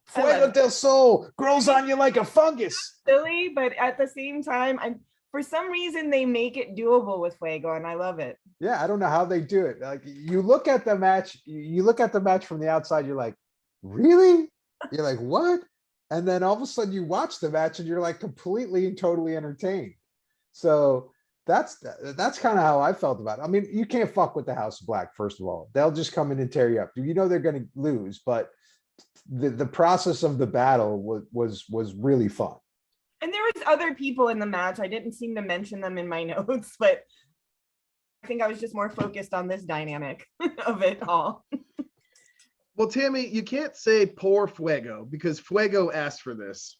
Fuego del Sol grows on you like a fungus. Silly, but at the same time, for some reason they make it doable with Fuego, and I love it. Yeah, I don't know how they do it. Like you look at the match from the outside, you're like, really? You're like, what? And then all of a sudden you watch the match and you're like completely and totally entertained. So that's kind of how I felt about it. I mean, you can't fuck with the House of Black, first of all. They'll just come in and tear you up. You know they're going to lose, but the process of the battle was really fun. And there was other people in the match. I didn't seem to mention them in my notes, but I think I was just more focused on this dynamic of it all. Well, Tammy, you can't say poor Fuego because Fuego asked for this.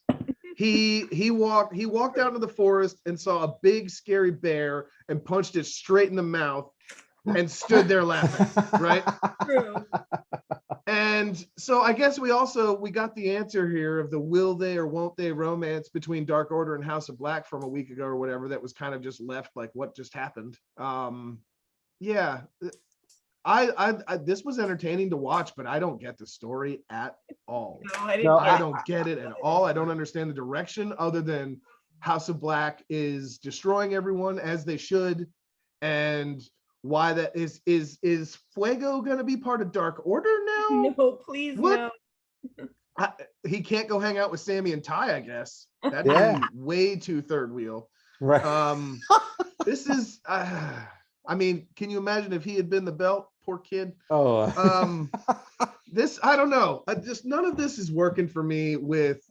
He walked out into the forest and saw a big scary bear and punched it straight in the mouth and stood there laughing, right? True. And so I guess we got the answer here of the will they or won't they romance between Dark Order and House of Black from a week ago or whatever that was kind of just left like what just happened. Yeah. I this was entertaining to watch, but I don't get the story at all. No, I don't get it at all. I don't understand the direction other than House of Black is destroying everyone as they should. And why that is Fuego going to be part of Dark Order now? No, please no. He can't go hang out with Sammy and Ty, I guess. That'd be way too third wheel. Right. This is I mean, can you imagine if he had been the belt? Poor kid. Oh. This, I don't know. Just none of this is working for me with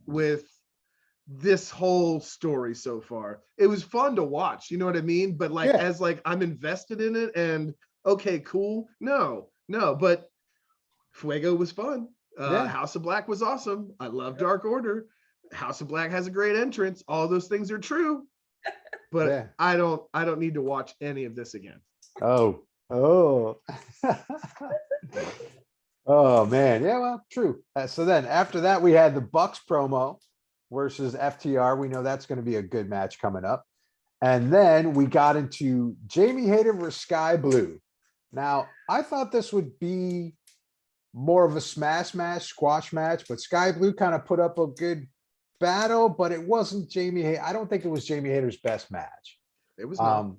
this whole story so far. It was fun to watch, you know what I mean? But like as like I'm invested in it and okay, cool. No, but Fuego was fun. House of Black was awesome. I love Dark Order. House of Black has a great entrance. All those things are true. But I don't need to watch any of this again. Oh. Oh man. Yeah, well, true. So then after that, we had the Bucks promo versus FTR. We know that's going to be a good match coming up. And then we got into Jamie Hayter versus Sky Blue. Now, I thought this would be more of a squash match, but Sky Blue kind of put up a good battle, but it wasn't Jamie Hayter. I don't think it was Jamie Hayter's best match. It was not.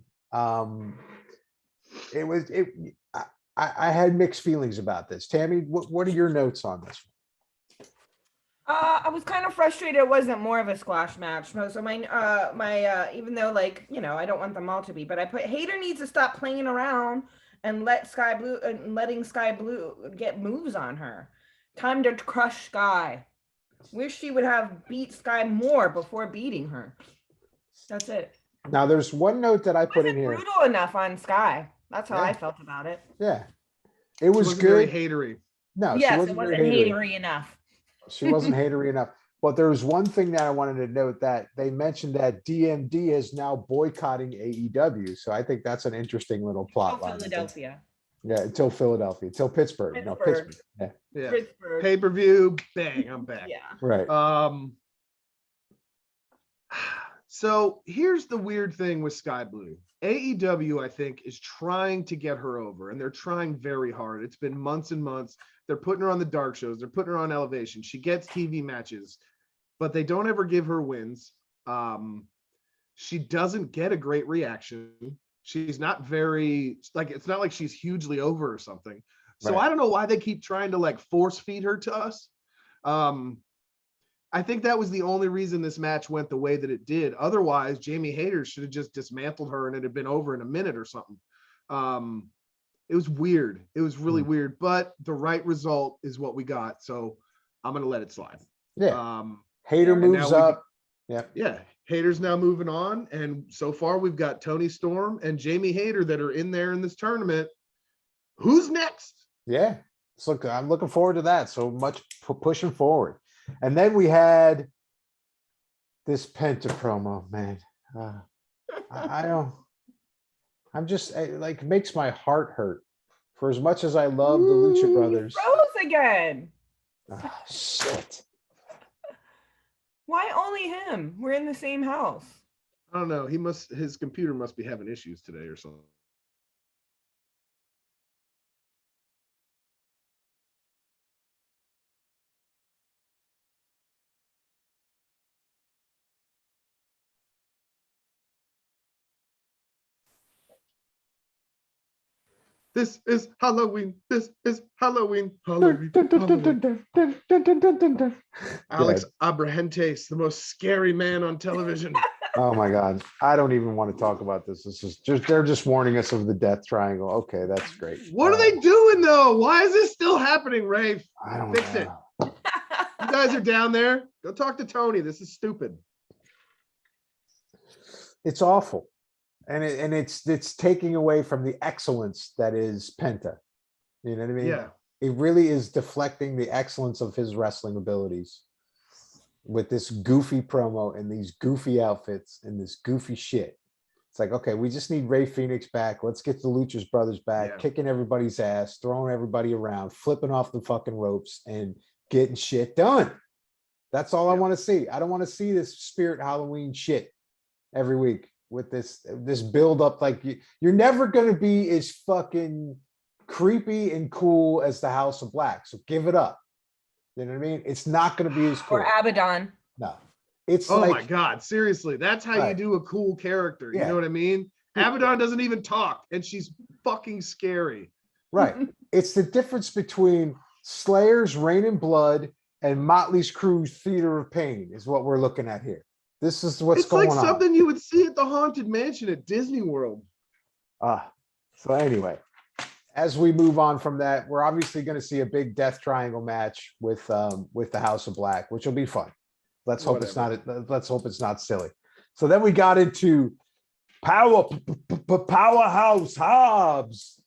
I had mixed feelings about this. Tammy, what are your notes on this one? I was kind of frustrated it wasn't more of a squash match. So my even though like, you know, I don't want them all to be, but I put Hayter needs to stop playing around and letting Sky Blue get moves on her. Time to crush Sky. Wish she would have beat Sky more before beating her. That's it. Now there's one note that I put in here. Brutal enough on Sky. That's how I felt about it. Yeah. It was good. Very hatery. No, yes, it wasn't hatery enough. She wasn't hatery enough. But there was one thing that I wanted to note that they mentioned that DMD is now boycotting AEW. So I think that's an interesting little plot line. Philadelphia. Yeah, until Philadelphia, until Pittsburgh. No, Pittsburgh. Yeah. Pittsburgh. Pay-per-view, bang, I'm back. Yeah. Right. So here's the weird thing with Sky Blue. AEW, I think, is trying to get her over, and they're trying very hard. It's been months and months. They're putting her on the dark shows. They're putting her on Elevation. She gets TV matches, but they don't ever give her wins. She doesn't get a great reaction. She's not very, like, it's not like she's hugely over or something. So Right. I don't know why they keep trying to like force feed her to us. I think that was the only reason this match went the way that it did. Otherwise, Jamie Hayter should have just dismantled her and it had been over in a minute or something. It was weird. It was really weird, but the right result is what we got. So I'm going to let it slide. Yeah. Hayter moves up. Yeah. Hayter's now moving on. And so far we've got Tony Storm and Jamie Hayter that are in there in this tournament. Who's next? Yeah. I'm looking forward to that. So much pushing forward. And then we had this Penta promo, man. I don't, I'm just like, it makes my heart hurt for as much as I love the Lucha Brothers. Froze again. Oh, shit. Why only him? We're in the same house. I don't know. His computer must be having issues today or something. This is Halloween. This is Halloween. Halloween. Alex Abrahantes, the most scary man on television. Oh my God. I don't even want to talk about this. This is just, they're just warning us of the death triangle. Okay, that's great. What are they doing though? Why is this still happening, Rafe? I don't Fix know. it. You guys are down there. Go talk to Tony. This is stupid. It's awful. And it's taking away from the excellence that is Penta. You know what I mean? Yeah. It really is deflecting the excellence of his wrestling abilities with this goofy promo and these goofy outfits and this goofy shit. It's like, okay, we just need Ray Phoenix back. Let's get the Lucha's Brothers back, kicking everybody's ass, throwing everybody around, flipping off the fucking ropes and getting shit done. That's all I want to see. I don't want to see this Spirit Halloween shit every week with this build up. Like you're never going to be as fucking creepy and cool as the House of Black. So give it up. You know what I mean? It's not going to be as cool. Or Abaddon. No. It's my God, seriously. That's how you do a cool character. You know what I mean? Abaddon doesn't even talk and she's fucking scary. Right. It's the difference between Slayer's Rain and Blood and Motley's Crue's Theater of Pain is what we're looking at here. This is what's going on. It's like something you would see at the Haunted Mansion at Disney World. So anyway, as we move on from that, we're obviously going to see a big Death Triangle match with the House of Black, which will be fun. Let's hope it's not silly. So then we got into Powerhouse Hobbs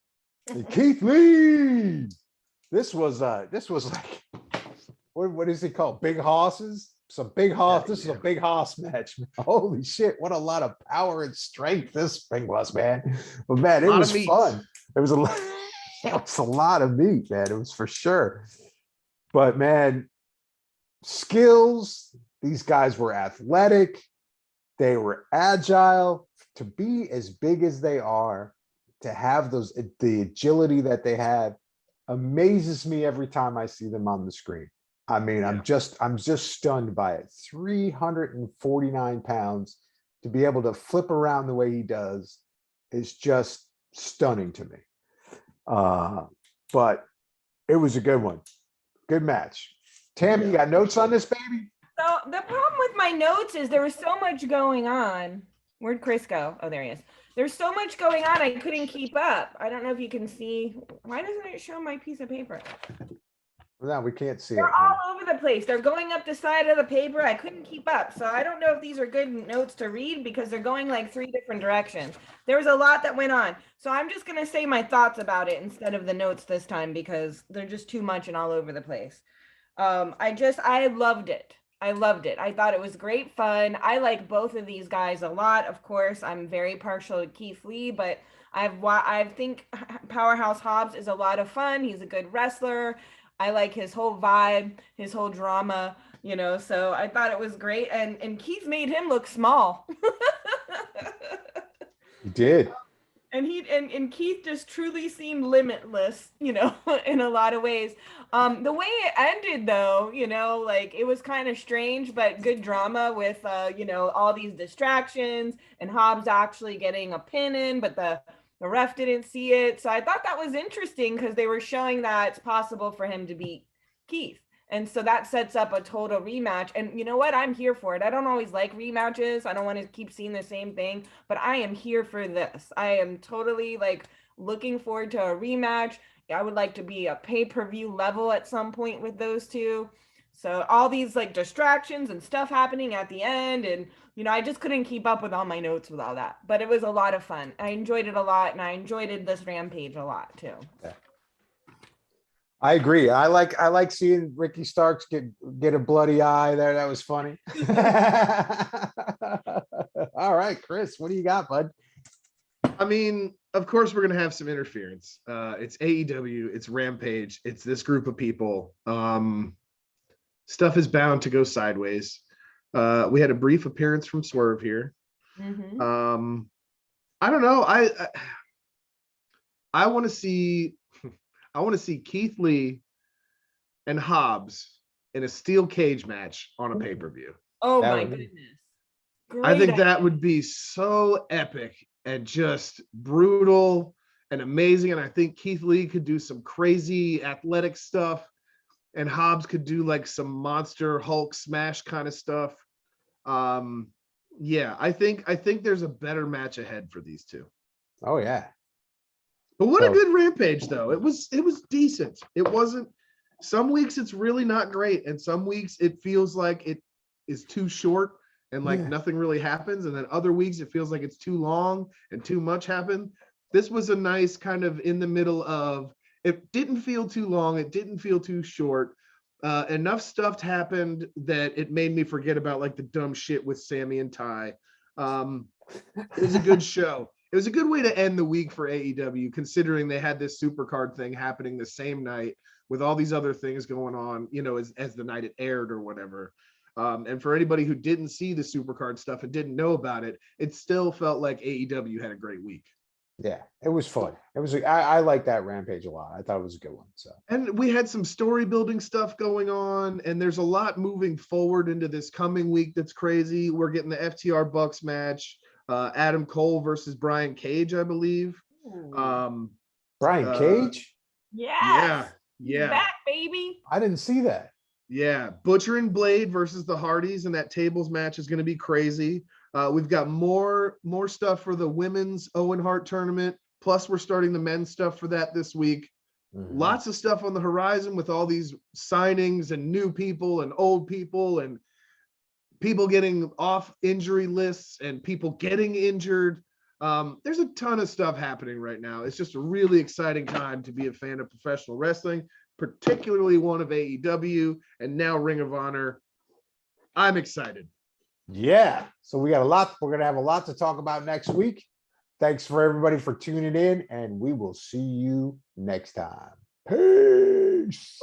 and Keith Lee. This was like, what is it called? Big Hosses? Some big hoss. This is a big hoss match. Holy shit! What a lot of power and strength this thing was, man. But man, it was fun. It was a lot. It was a lot of meat, man. It was for sure. But man, skills. These guys were athletic. They were agile. To be as big as they are, to have the agility that they have, amazes me every time I see them on the screen. I mean, I'm just stunned by it. 349 pounds to be able to flip around the way he does is just stunning to me. But it was a good one. Good match. Tam, you got notes on this, baby? So the problem with my notes is there was so much going on. Where'd Chris go? Oh, there he is. There's so much going on, I couldn't keep up. I don't know if you can see. Why doesn't it show my piece of paper? No, we can't see They're it. all over the place. They're going up the side of the paper. I couldn't keep up. So I don't know if these are good notes to read because they're going like 3 different directions. There was a lot that went on. So I'm just going to say my thoughts about it instead of the notes this time because they're just too much and all over the place. I loved it. I loved it. I thought it was great fun. I like both of these guys a lot. Of course, I'm very partial to Keith Lee, but I think Powerhouse Hobbs is a lot of fun. He's a good wrestler. I like his whole vibe, his whole drama, so I thought it was great. And Keith made him look small. He did. And Keith just truly seemed limitless, in a lot of ways. The way it ended though, like it was kind of strange, but good drama with, all these distractions and Hobbs actually getting a pin in, but the The ref didn't see it. So I thought that was interesting because they were showing that it's possible for him to beat Keith. And so that sets up a total rematch. And you know what? I'm here for it. I don't always like rematches. I don't want to keep seeing the same thing, but I am here for this. I am totally like looking forward to a rematch. I would like to be a pay-per-view level at some point with those two. So all these like distractions and stuff happening at the end. And, I just couldn't keep up with all my notes with all that, but it was a lot of fun. I enjoyed it a lot. And I enjoyed this Rampage a lot too. Yeah. I agree. I like seeing Ricky Starks get a bloody eye there. That was funny. All right, Chris, what do you got, bud? I mean, of course, we're going to have some interference. It's AEW, it's Rampage, it's this group of people. Stuff is bound to go sideways. We had a brief appearance from Swerve here. Mm-hmm. I don't know. I want to see Keith Lee and Hobbs in a steel cage match on a pay-per-view. Oh That my would- goodness. I think Great that idea. would be so epic and just brutal and amazing. And I think Keith Lee could do some crazy athletic stuff, and Hobbs could do like some monster Hulk smash kind of stuff. Yeah, I think there's a better match ahead for these two. Oh yeah. But what So- a good Rampage though. It was decent. It wasn't, some weeks it's really not great, and some weeks it feels like it is too short and like Yeah. nothing really happens, and then other weeks it feels like it's too long and too much happened. This was a nice kind of in the middle of, it didn't feel too long, it didn't feel too short. Enough stuff happened that it made me forget about like the dumb shit with Sammy and Ty. It was a good show. It was a good way to end the week for AEW, considering they had this supercard thing happening the same night with all these other things going on, as the night it aired or whatever. And for anybody who didn't see the supercard stuff and didn't know about it, it still felt like AEW had a great week. Yeah, it was fun. I like that Rampage a lot. I thought it was a good one. So And we had some story building stuff going on, and there's a lot moving forward into this coming week that's crazy. We're getting the FTR Bucks match, Adam Cole versus Brian Cage, I believe. Brian Cage? Yes. Yeah. Back, baby. I didn't see that. Yeah, Butcher and Blade versus the Hardys, and that tables match is going to be crazy. We've got more stuff for the women's Owen Hart tournament. Plus, we're starting the men's stuff for that this week. Lots of stuff on the horizon with all these signings and new people and old people and people getting off injury lists and people getting injured. There's a ton of stuff happening right now. It's just a really exciting time to be a fan of professional wrestling, particularly one of AEW and now Ring of Honor. I'm excited. Yeah. So we got a lot. We're going to have a lot to talk about next week. Thanks for everybody for tuning in, and we will see you next time. Peace.